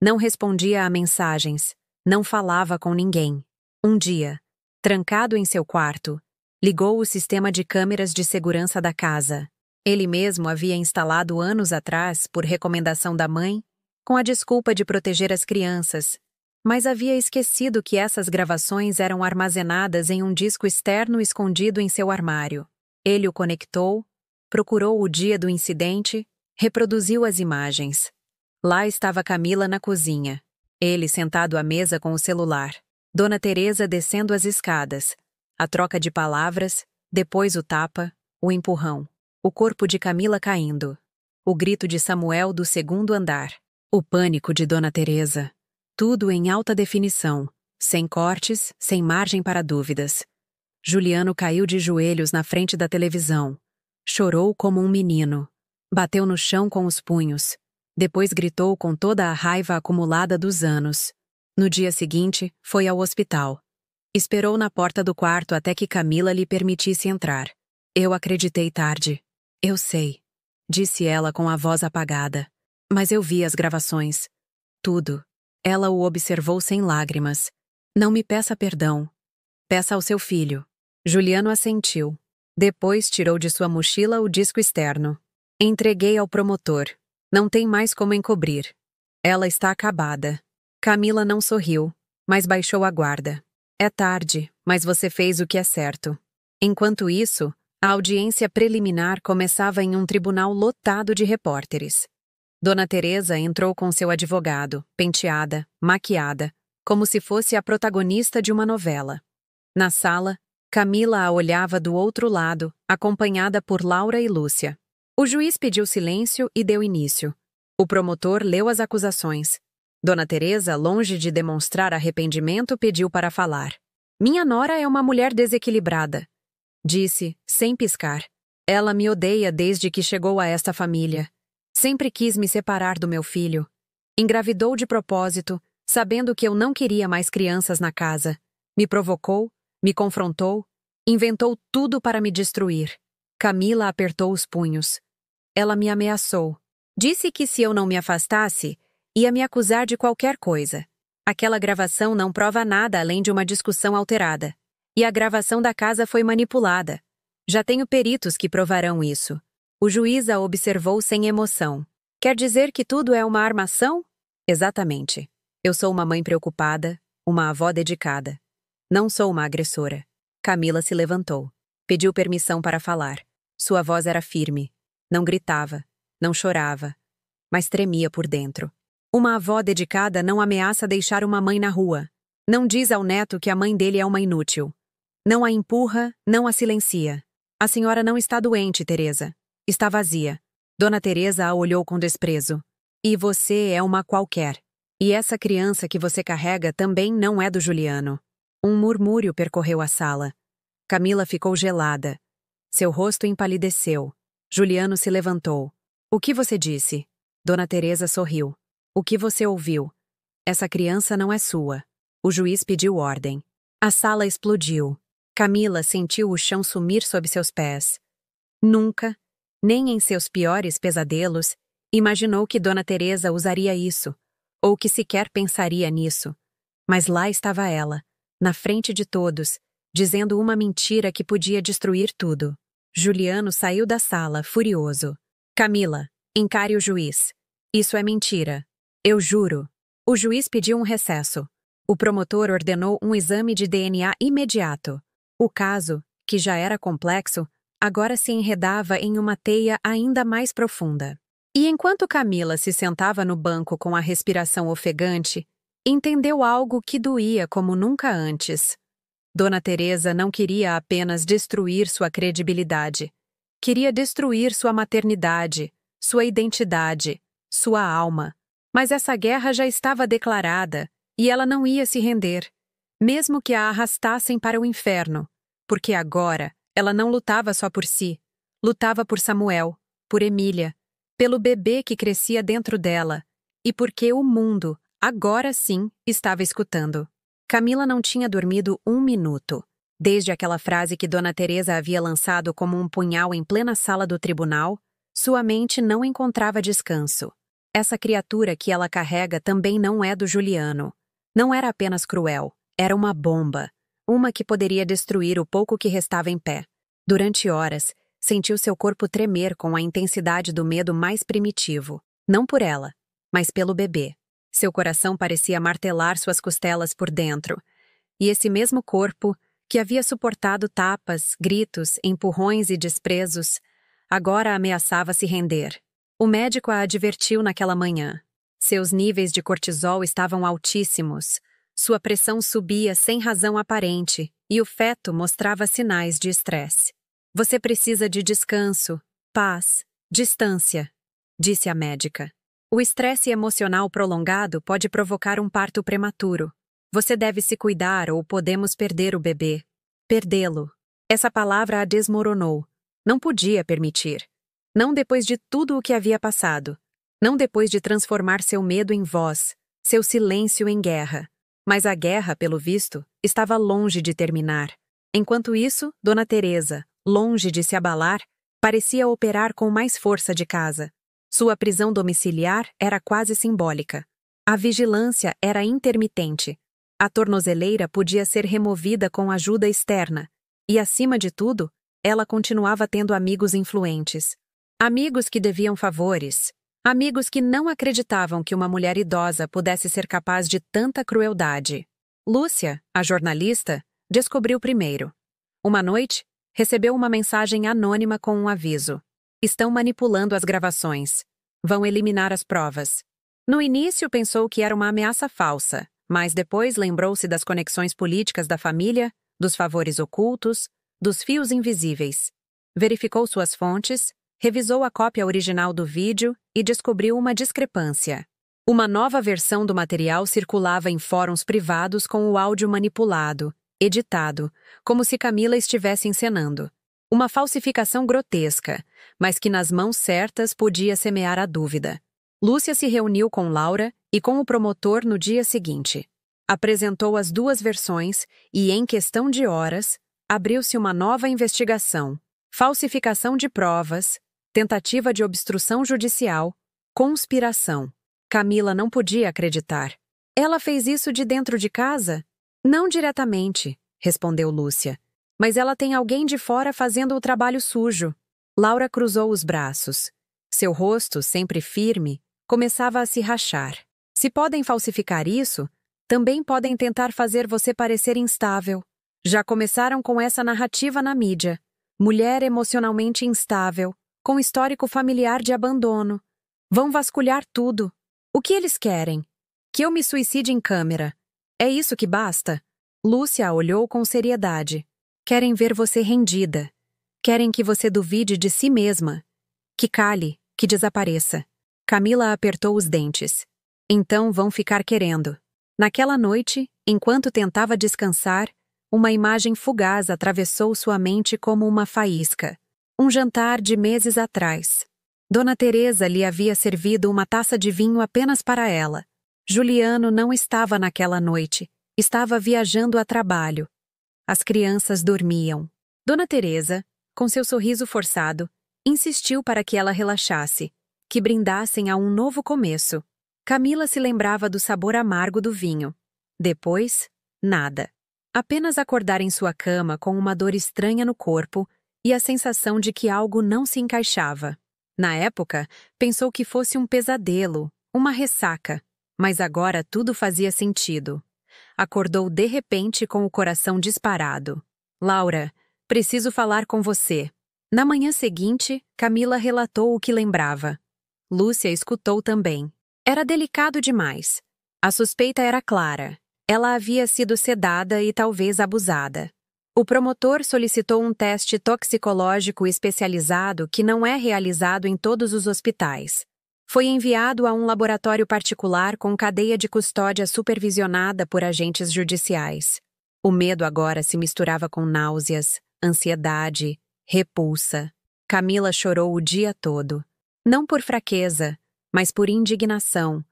Não respondia a mensagens, não falava com ninguém. Um dia, trancado em seu quarto, ligou o sistema de câmeras de segurança da casa. Ele mesmo havia instalado anos atrás, por recomendação da mãe, com a desculpa de proteger as crianças, mas havia esquecido que essas gravações eram armazenadas em um disco externo escondido em seu armário. Ele o conectou, procurou o dia do incidente, reproduziu as imagens. Lá estava Camila na cozinha, ele sentado à mesa com o celular, Dona Teresa descendo as escadas, a troca de palavras, depois o tapa, o empurrão. O corpo de Camila caindo. O grito de Samuel do 2º andar. O pânico de Dona Teresa. Tudo em alta definição, sem cortes, sem margem para dúvidas. Juliano caiu de joelhos na frente da televisão, Chorou como um menino. Bateu no chão com os punhos. Depois gritou com toda a raiva acumulada dos anos. No dia seguinte, foi ao hospital. Esperou na porta do quarto até que Camila lhe permitisse entrar. Eu acreditei tarde. Eu sei, disse ela com a voz apagada. Mas eu vi as gravações. Tudo. Ela o observou sem lágrimas. Não me peça perdão. Peça ao seu filho. Juliano assentiu. Depois tirou de sua mochila o disco externo. Entreguei ao promotor. Não tem mais como encobrir. Ela está acabada. Camila não sorriu, mas baixou a guarda. É tarde, mas você fez o que é certo. Enquanto isso, a audiência preliminar começava em um tribunal lotado de repórteres. Dona Teresa entrou com seu advogado, penteada, maquiada, como se fosse a protagonista de uma novela. Na sala, Camila a olhava do outro lado, acompanhada por Laura e Lúcia. O juiz pediu silêncio e deu início. O promotor leu as acusações. Dona Teresa, longe de demonstrar arrependimento, pediu para falar. Minha nora é uma mulher desequilibrada, disse, sem piscar. Ela me odeia desde que chegou a esta família. Sempre quis me separar do meu filho. Engravidou de propósito, sabendo que eu não queria mais crianças na casa. Me provocou, me confrontou, inventou tudo para me destruir. Camila apertou os punhos. Ela me ameaçou. Disse que se eu não me afastasse, ia me acusar de qualquer coisa. Aquela gravação não prova nada além de uma discussão alterada. E a gravação da casa foi manipulada. Já tenho peritos que provarão isso. O juiz a observou sem emoção. Quer dizer que tudo é uma armação? Exatamente. Eu sou uma mãe preocupada, uma avó dedicada. Não sou uma agressora. Camila se levantou. Pediu permissão para falar. Sua voz era firme. Não gritava, não chorava, mas tremia por dentro. Uma avó dedicada não ameaça deixar uma mãe na rua. Não diz ao neto que a mãe dele é uma inútil. Não a empurra, não a silencia. A senhora não está doente, Teresa. Está vazia. Dona Teresa a olhou com desprezo. E você é uma qualquer. E essa criança que você carrega também não é do Juliano. Um murmúrio percorreu a sala. Camila ficou gelada. Seu rosto empalideceu. Juliano se levantou. O que você disse? Dona Teresa sorriu. O que você ouviu? Essa criança não é sua. O juiz pediu ordem. A sala explodiu. Camila sentiu o chão sumir sob seus pés. Nunca, nem em seus piores pesadelos, imaginou que Dona Teresa usaria isso, ou que sequer pensaria nisso. Mas lá estava ela, na frente de todos, dizendo uma mentira que podia destruir tudo. Juliano saiu da sala, furioso. Camila, encare o juiz. Isso é mentira. Eu juro. O juiz pediu um recesso. O promotor ordenou um exame de DNA imediato. O caso, que já era complexo, agora se enredava em uma teia ainda mais profunda. E enquanto Camila se sentava no banco com a respiração ofegante, entendeu algo que doía como nunca antes. Dona Teresa não queria apenas destruir sua credibilidade. Queria destruir sua maternidade, sua identidade, sua alma. Mas essa guerra já estava declarada, e ela não ia se render, mesmo que a arrastassem para o inferno, porque agora ela não lutava só por si, lutava por Samuel, por Emília, pelo bebê que crescia dentro dela, e porque o mundo, agora sim, estava escutando. Camila não tinha dormido um minuto, desde aquela frase que Dona Teresa havia lançado como um punhal em plena sala do tribunal. Sua mente não encontrava descanso. Essa criatura que ela carrega também não é do Juliano. Não era apenas cruel, era uma bomba, uma que poderia destruir o pouco que restava em pé. Durante horas, sentiu seu corpo tremer com a intensidade do medo mais primitivo, não por ela, mas pelo bebê. Seu coração parecia martelar suas costelas por dentro. E esse mesmo corpo, que havia suportado tapas, gritos, empurrões e desprezos, agora ameaçava se render. O médico a advertiu naquela manhã. Seus níveis de cortisol estavam altíssimos. Sua pressão subia sem razão aparente e o feto mostrava sinais de estresse. Você precisa de descanso, paz, distância, disse a médica. O estresse emocional prolongado pode provocar um parto prematuro. Você deve se cuidar ou podemos perder o bebê. Perdê-lo. Essa palavra a desmoronou. Não podia permitir. Não depois de tudo o que havia passado. Não depois de transformar seu medo em voz, seu silêncio em guerra. Mas a guerra, pelo visto, estava longe de terminar. Enquanto isso, Dona Teresa, longe de se abalar, parecia operar com mais força de casa. Sua prisão domiciliar era quase simbólica. A vigilância era intermitente. A tornozeleira podia ser removida com ajuda externa. E, acima de tudo, ela continuava tendo amigos influentes. Amigos que deviam favores. Amigos que não acreditavam que uma mulher idosa pudesse ser capaz de tanta crueldade. Lúcia, a jornalista, descobriu primeiro. Uma noite, recebeu uma mensagem anônima com um aviso. Estão manipulando as gravações. Vão eliminar as provas. No início pensou que era uma ameaça falsa, mas depois lembrou-se das conexões políticas da família, dos favores ocultos, dos fios invisíveis. Verificou suas fontes, revisou a cópia original do vídeo e descobriu uma discrepância. Uma nova versão do material circulava em fóruns privados com o áudio manipulado, editado, como se Camila estivesse encenando. Uma falsificação grotesca, mas que nas mãos certas podia semear a dúvida. Lúcia se reuniu com Laura e com o promotor no dia seguinte. Apresentou as duas versões e, em questão de horas, abriu-se uma nova investigação. Falsificação de provas, tentativa de obstrução judicial, conspiração. Camila não podia acreditar. Ela fez isso de dentro de casa? Não diretamente, respondeu Lúcia. Mas ela tem alguém de fora fazendo o trabalho sujo. Laura cruzou os braços. Seu rosto, sempre firme, começava a se rachar. Se podem falsificar isso, também podem tentar fazer você parecer instável. Já começaram com essa narrativa na mídia. Mulher emocionalmente instável, com histórico familiar de abandono. Vão vasculhar tudo. O que eles querem? Que eu me suicide em câmera. É isso que basta? Lúcia a olhou com seriedade. Querem ver você rendida. Querem que você duvide de si mesma. Que cale, que desapareça. Camila apertou os dentes. Então vão ficar querendo. Naquela noite, enquanto tentava descansar, uma imagem fugaz atravessou sua mente como uma faísca. Um jantar de meses atrás. Dona Teresa lhe havia servido uma taça de vinho apenas para ela. Juliano não estava naquela noite. Estava viajando a trabalho. As crianças dormiam. Dona Teresa, com seu sorriso forçado, insistiu para que ela relaxasse, que brindassem a um novo começo. Camila se lembrava do sabor amargo do vinho. Depois, nada. Apenas acordar em sua cama com uma dor estranha no corpo e a sensação de que algo não se encaixava. Na época, pensou que fosse um pesadelo, uma ressaca, mas agora tudo fazia sentido. Acordou de repente com o coração disparado. Laura, preciso falar com você. Na manhã seguinte, Camila relatou o que lembrava. Lúcia escutou também. Era delicado demais. A suspeita era clara. Ela havia sido sedada e talvez abusada. O promotor solicitou um teste toxicológico especializado que não é realizado em todos os hospitais. Foi enviado a um laboratório particular com cadeia de custódia supervisionada por agentes judiciais. O medo agora se misturava com náuseas, ansiedade, repulsa. Camila chorou o dia todo. Não por fraqueza, mas por indignação,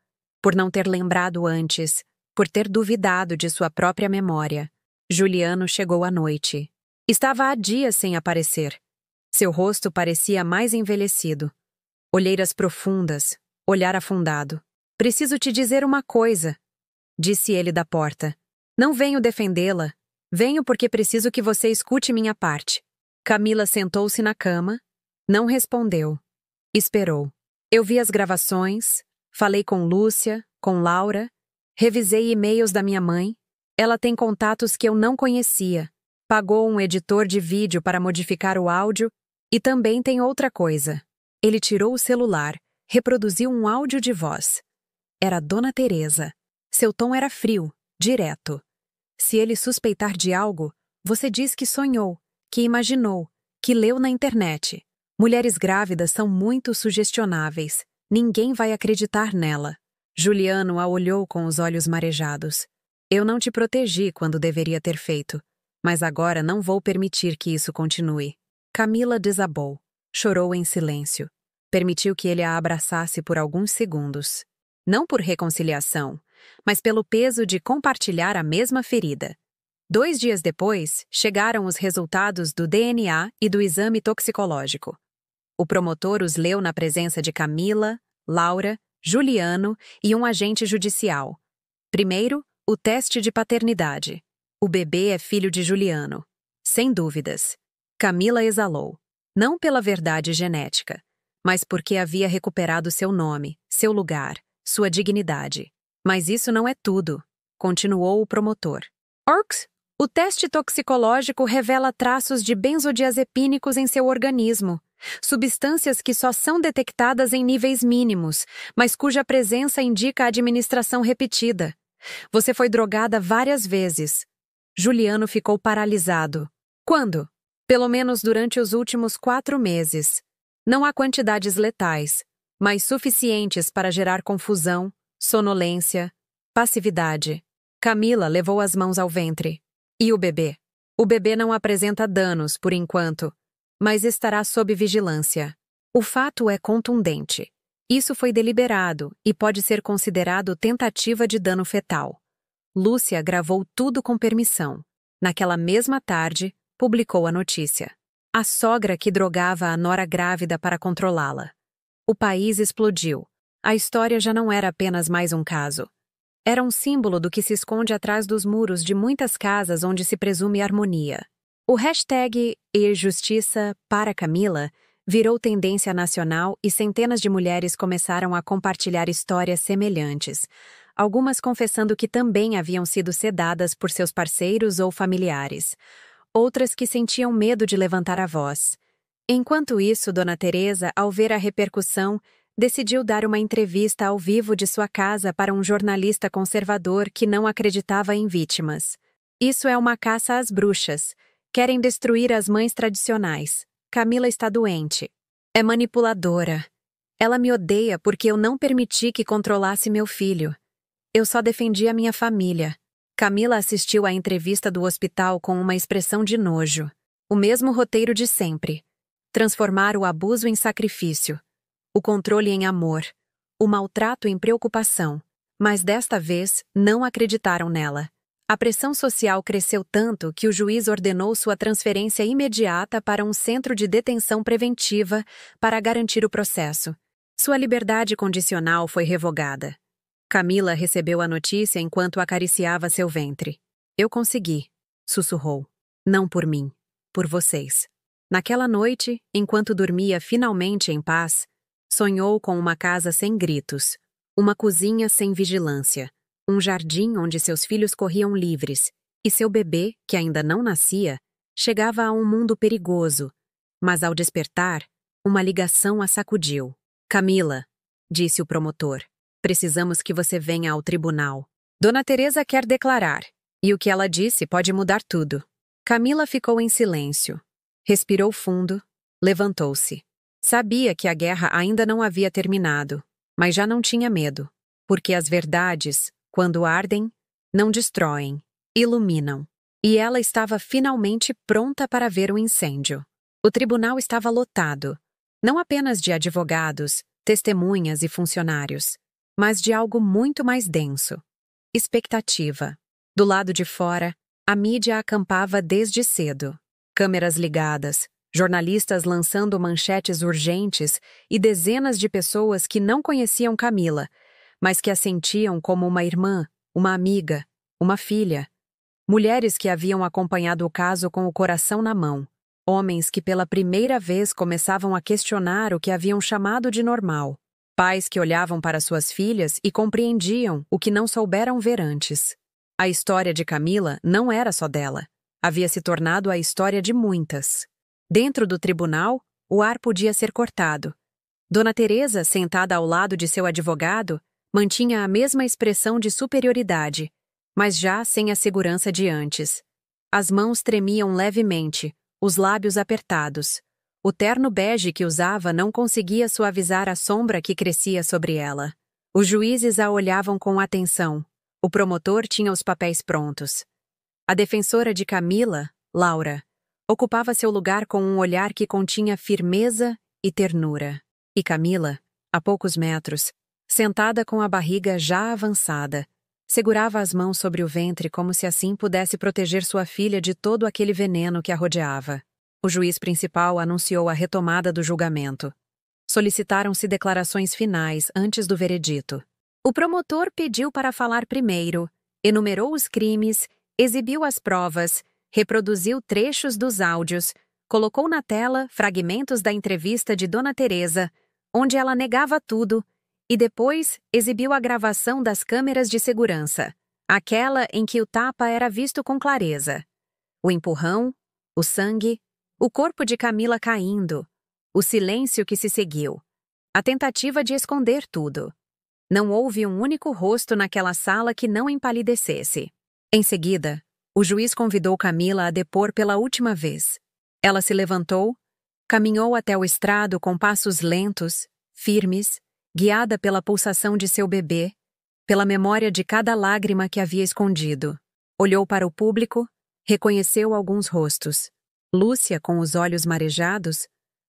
por não ter lembrado antes, por ter duvidado de sua própria memória. Juliano chegou à noite. Estava há dias sem aparecer. Seu rosto parecia mais envelhecido. Olheiras profundas, olhar afundado. Preciso te dizer uma coisa, disse ele da porta. Não venho defendê-la. Venho porque preciso que você escute minha parte. Camila sentou-se na cama, não respondeu. Esperou. Eu vi as gravações, falei com Lúcia, com Laura, revisei e-mails da minha mãe. Ela tem contatos que eu não conhecia. Pagou um editor de vídeo para modificar o áudio e também tem outra coisa. Ele tirou o celular, reproduziu um áudio de voz. Era Dona Teresa. Seu tom era frio, direto. Se ele suspeitar de algo, você diz que sonhou, que imaginou, que leu na internet. Mulheres grávidas são muito sugestionáveis. Ninguém vai acreditar nela. Juliano a olhou com os olhos marejados. Eu não te protegi quando deveria ter feito, mas agora não vou permitir que isso continue. Camila desabou. Chorou em silêncio. Permitiu que ele a abraçasse por alguns segundos. Não por reconciliação, mas pelo peso de compartilhar a mesma ferida. 2 dias depois, chegaram os resultados do DNA e do exame toxicológico. O promotor os leu na presença de Camila, Laura, Juliano e um agente judicial. Primeiro, o teste de paternidade. O bebê é filho de Juliano. Sem dúvidas. Camila exalou. Não pela verdade genética, mas porque havia recuperado seu nome, seu lugar, sua dignidade. Mas isso não é tudo, continuou o promotor. Orcs, o teste toxicológico revela traços de benzodiazepínicos em seu organismo, substâncias que só são detectadas em níveis mínimos, mas cuja presença indica a administração repetida. Você foi drogada várias vezes. Juliano ficou paralisado. Quando? Pelo menos durante os últimos 4 meses. Não há quantidades letais, mas suficientes para gerar confusão, sonolência, passividade. Camila levou as mãos ao ventre. E o bebê? O bebê não apresenta danos, por enquanto, mas estará sob vigilância. O fato é contundente. Isso foi deliberado e pode ser considerado tentativa de dano fetal. Lúcia gravou tudo com permissão. Naquela mesma tarde, publicou a notícia. A sogra que drogava a nora grávida para controlá-la. O país explodiu. A história já não era apenas mais um caso. Era um símbolo do que se esconde atrás dos muros de muitas casas onde se presume harmonia. O hashtag #Justiça para Camila virou tendência nacional e centenas de mulheres começaram a compartilhar histórias semelhantes, algumas confessando que também haviam sido sedadas por seus parceiros ou familiares. Outras que sentiam medo de levantar a voz. Enquanto isso, Dona Teresa, ao ver a repercussão, decidiu dar uma entrevista ao vivo de sua casa para um jornalista conservador que não acreditava em vítimas. Isso é uma caça às bruxas. Querem destruir as mães tradicionais. Camila está doente. É manipuladora. Ela me odeia porque eu não permiti que controlasse meu filho. Eu só defendi a minha família. Camila assistiu à entrevista do hospital com uma expressão de nojo. O mesmo roteiro de sempre. Transformar o abuso em sacrifício. O controle em amor. O maltrato em preocupação. Mas desta vez, não acreditaram nela. A pressão social cresceu tanto que o juiz ordenou sua transferência imediata para um centro de detenção preventiva para garantir o processo. Sua liberdade condicional foi revogada. Camila recebeu a notícia enquanto acariciava seu ventre. Eu consegui, sussurrou. Não por mim, por vocês. Naquela noite, enquanto dormia finalmente em paz, sonhou com uma casa sem gritos, uma cozinha sem vigilância, um jardim onde seus filhos corriam livres, e seu bebê, que ainda não nascia, chegava a um mundo perigoso. Mas ao despertar, uma ligação a sacudiu. Camila, disse o promotor. Precisamos que você venha ao tribunal. Dona Teresa quer declarar, e o que ela disse pode mudar tudo. Camila ficou em silêncio. Respirou fundo, levantou-se. Sabia que a guerra ainda não havia terminado, mas já não tinha medo, porque as verdades, quando ardem, não destroem, iluminam. E ela estava finalmente pronta para ver o incêndio. O tribunal estava lotado, não apenas de advogados, testemunhas e funcionários, mas de algo muito mais denso. Expectativa. Do lado de fora, a mídia acampava desde cedo. Câmeras ligadas, jornalistas lançando manchetes urgentes e dezenas de pessoas que não conheciam Camila, mas que a sentiam como uma irmã, uma amiga, uma filha. Mulheres que haviam acompanhado o caso com o coração na mão. Homens que pela primeira vez começavam a questionar o que haviam chamado de normal. Pais que olhavam para suas filhas e compreendiam o que não souberam ver antes. A história de Camila não era só dela. Havia se tornado a história de muitas. Dentro do tribunal, o ar podia ser cortado. Dona Teresa, sentada ao lado de seu advogado, mantinha a mesma expressão de superioridade, mas já sem a segurança de antes. As mãos tremiam levemente, os lábios apertados. O terno bege que usava não conseguia suavizar a sombra que crescia sobre ela. Os juízes a olhavam com atenção. O promotor tinha os papéis prontos. A defensora de Camila, Laura, Ocupava seu lugar com um olhar que continha firmeza e ternura. E Camila, a poucos metros, sentada com a barriga já avançada, segurava as mãos sobre o ventre como se assim pudesse proteger sua filha de todo aquele veneno que a rodeava. O juiz principal anunciou a retomada do julgamento. Solicitaram-se declarações finais antes do veredito. O promotor pediu para falar primeiro, enumerou os crimes, exibiu as provas, reproduziu trechos dos áudios, colocou na tela fragmentos da entrevista de Dona Teresa, onde ela negava tudo, e depois exibiu a gravação das câmeras de segurança, aquela em que o tapa era visto com clareza. O empurrão, o sangue, o corpo de Camila caindo, o silêncio que se seguiu, a tentativa de esconder tudo. Não houve um único rosto naquela sala que não empalidecesse. Em seguida, o juiz convidou Camila a depor pela última vez. Ela se levantou, caminhou até o estrado com passos lentos, firmes, guiada pela pulsação de seu bebê, pela memória de cada lágrima que havia escondido. Olhou para o público, reconheceu alguns rostos. Lúcia, com os olhos marejados,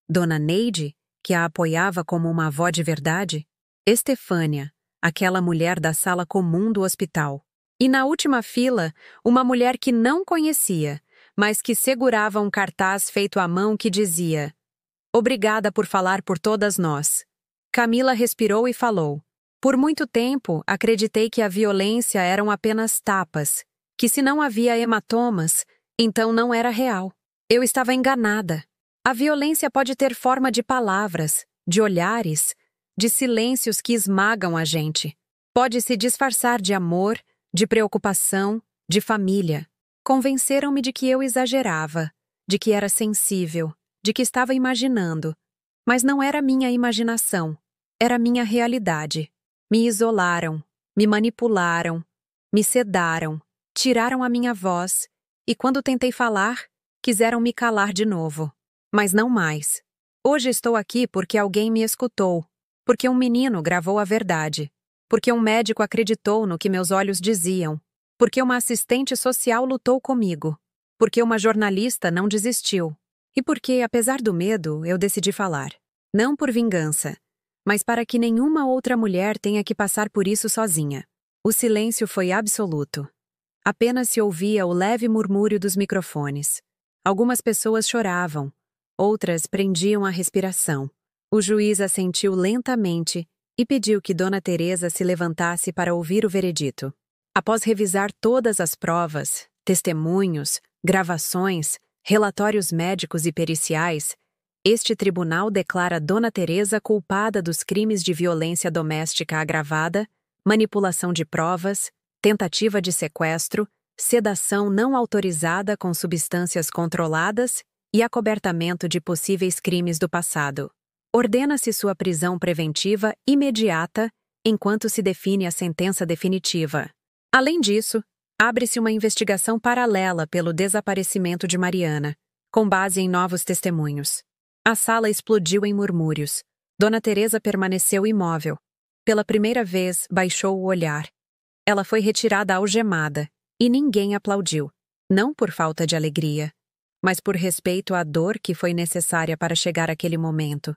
Dona Neide, que a apoiava como uma avó de verdade, Estefânia, aquela mulher da sala comum do hospital. E na última fila, uma mulher que não conhecia, mas que segurava um cartaz feito à mão que dizia: "Obrigada por falar por todas nós." Camila respirou e falou: "Por muito tempo, acreditei que a violência eram apenas tapas, que se não havia hematomas, então não era real. Eu estava enganada. A violência pode ter forma de palavras, de olhares, de silêncios que esmagam a gente. Pode se disfarçar de amor, de preocupação, de família. Convenceram-me de que eu exagerava, de que era sensível, de que estava imaginando. Mas não era minha imaginação, era minha realidade. Me isolaram, me manipularam, me sedaram, tiraram a minha voz, e quando tentei falar, quiseram me calar de novo. Mas não mais. Hoje estou aqui porque alguém me escutou, porque um menino gravou a verdade, porque um médico acreditou no que meus olhos diziam, porque uma assistente social lutou comigo, porque uma jornalista não desistiu, e porque, apesar do medo, eu decidi falar. Não por vingança, mas para que nenhuma outra mulher tenha que passar por isso sozinha. O silêncio foi absoluto. Apenas se ouvia o leve murmúrio dos microfones. Algumas pessoas choravam, outras prendiam a respiração. O juiz assentiu lentamente e pediu que Dona Teresa se levantasse para ouvir o veredito. Após revisar todas as provas, testemunhos, gravações, relatórios médicos e periciais, este tribunal declara Dona Teresa culpada dos crimes de violência doméstica agravada, manipulação de provas, tentativa de sequestro, sedação não autorizada com substâncias controladas e acobertamento de possíveis crimes do passado. Ordena-se sua prisão preventiva imediata enquanto se define a sentença definitiva. Além disso, abre-se uma investigação paralela pelo desaparecimento de Mariana, com base em novos testemunhos. A sala explodiu em murmúrios. Dona Teresa permaneceu imóvel. Pela primeira vez, baixou o olhar. Ela foi retirada algemada, e ninguém aplaudiu, não por falta de alegria, mas por respeito à dor que foi necessária para chegar àquele momento.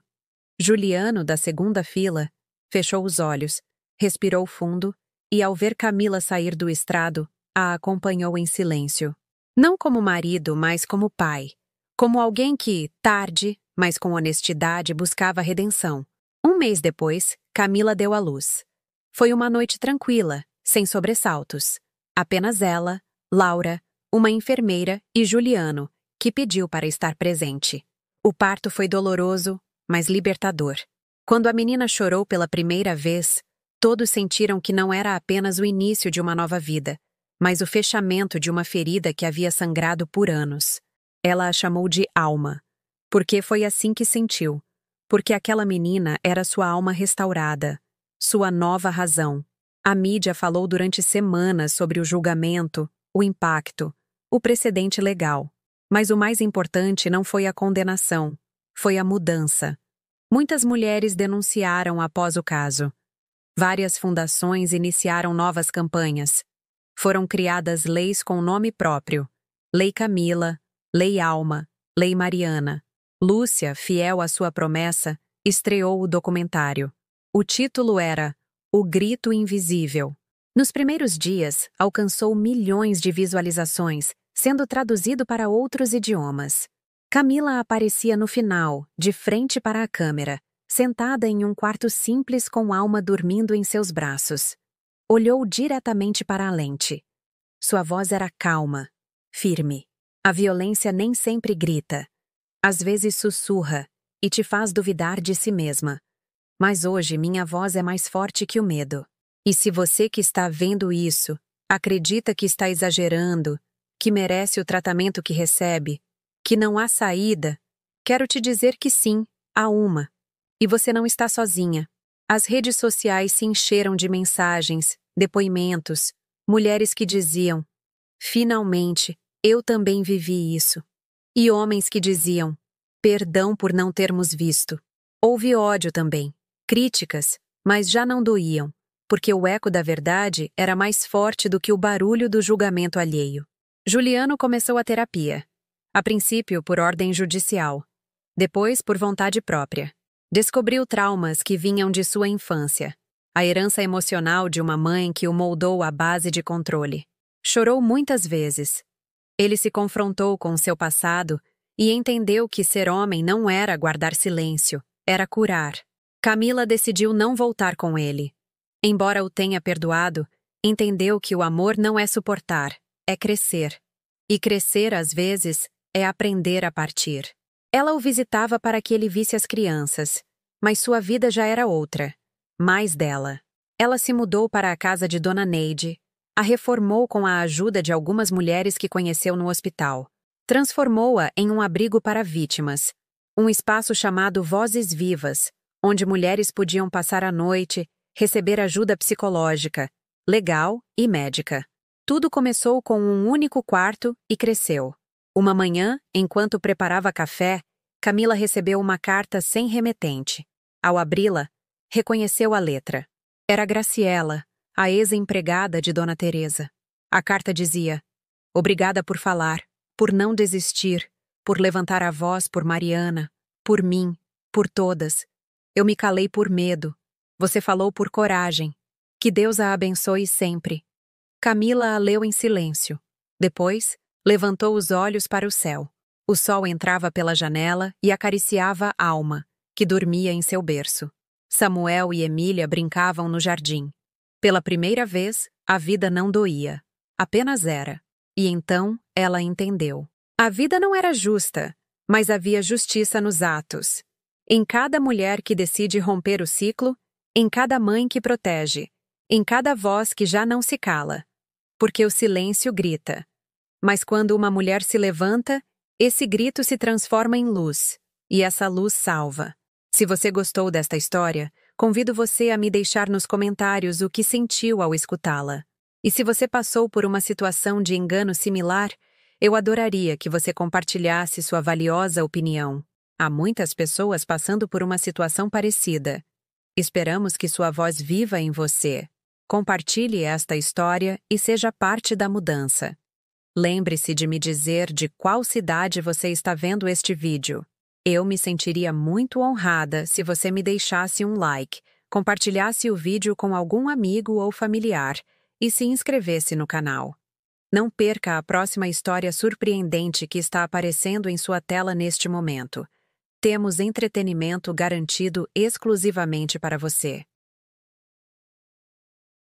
Juliano, da segunda fila, fechou os olhos, respirou fundo e, ao ver Camila sair do estrado, a acompanhou em silêncio. Não como marido, mas como pai. Como alguém que, tarde, mas com honestidade, buscava redenção. Um mês depois, Camila deu à luz. Foi uma noite tranquila, sem sobressaltos. Apenas ela, Laura, uma enfermeira e Juliano, que pediu para estar presente. O parto foi doloroso, mas libertador. Quando a menina chorou pela primeira vez, todos sentiram que não era apenas o início de uma nova vida, mas o fechamento de uma ferida que havia sangrado por anos. Ela a chamou de alma, porque foi assim que sentiu, porque aquela menina era sua alma restaurada, sua nova razão. A mídia falou durante semanas sobre o julgamento, o impacto, o precedente legal. Mas o mais importante não foi a condenação, foi a mudança. Muitas mulheres denunciaram após o caso. Várias fundações iniciaram novas campanhas. Foram criadas leis com nome próprio: Lei Camila, Lei Alma, Lei Mariana. Lúcia, fiel à sua promessa, estreou o documentário. O título era O Grito Invisível. Nos primeiros dias, alcançou milhões de visualizações, sendo traduzido para outros idiomas. Camila aparecia no final, de frente para a câmera, sentada em um quarto simples com Alma dormindo em seus braços. Olhou diretamente para a lente. Sua voz era calma, firme. A violência nem sempre grita. Às vezes sussurra e te faz duvidar de si mesma. Mas hoje minha voz é mais forte que o medo. E se você que está vendo isso, acredita que está exagerando, que merece o tratamento que recebe, que não há saída, quero te dizer que sim, há uma. E você não está sozinha. As redes sociais se encheram de mensagens, depoimentos, mulheres que diziam: finalmente, eu também vivi isso. E homens que diziam: perdão por não termos visto. Houve ódio também, críticas, mas já não doíam, porque o eco da verdade era mais forte do que o barulho do julgamento alheio. Juliano começou a terapia. A princípio por ordem judicial, depois por vontade própria. Descobriu traumas que vinham de sua infância, a herança emocional de uma mãe que o moldou à base de controle. Chorou muitas vezes. Ele se confrontou com seu passado e entendeu que ser homem não era guardar silêncio, era curar. Camila decidiu não voltar com ele. Embora o tenha perdoado, entendeu que o amor não é suportar, é crescer. E crescer, às vezes, é aprender a partir. Ela o visitava para que ele visse as crianças, mas sua vida já era outra, mais dela. Ela se mudou para a casa de Dona Neide, a reformou com a ajuda de algumas mulheres que conheceu no hospital. Transformou-a em um abrigo para vítimas, um espaço chamado Vozes Vivas, onde mulheres podiam passar a noite, receber ajuda psicológica, legal e médica. Tudo começou com um único quarto e cresceu. Uma manhã, enquanto preparava café, Camila recebeu uma carta sem remetente. Ao abri-la, reconheceu a letra. Era Graciela, a ex-empregada de Dona Teresa. A carta dizia: obrigada por falar, por não desistir, por levantar a voz por Mariana, por mim, por todas. Eu me calei por medo. Você falou por coragem. Que Deus a abençoe sempre. Camila a leu em silêncio. Depois, levantou os olhos para o céu. O sol entrava pela janela e acariciava a Alma, que dormia em seu berço. Samuel e Emília brincavam no jardim. Pela primeira vez, a vida não doía. Apenas era. E então, ela entendeu. A vida não era justa, mas havia justiça nos atos. Em cada mulher que decide romper o ciclo, em cada mãe que protege, em cada voz que já não se cala. Porque o silêncio grita. Mas quando uma mulher se levanta, esse grito se transforma em luz, e essa luz salva. Se você gostou desta história, convido você a me deixar nos comentários o que sentiu ao escutá-la. E se você passou por uma situação de engano similar, eu adoraria que você compartilhasse sua valiosa opinião. Há muitas pessoas passando por uma situação parecida. Esperamos que sua voz viva em você. Compartilhe esta história e seja parte da mudança. Lembre-se de me dizer de qual cidade você está vendo este vídeo. Eu me sentiria muito honrada se você me deixasse um like, compartilhasse o vídeo com algum amigo ou familiar e se inscrevesse no canal. Não perca a próxima história surpreendente que está aparecendo em sua tela neste momento. Temos entretenimento garantido exclusivamente para você.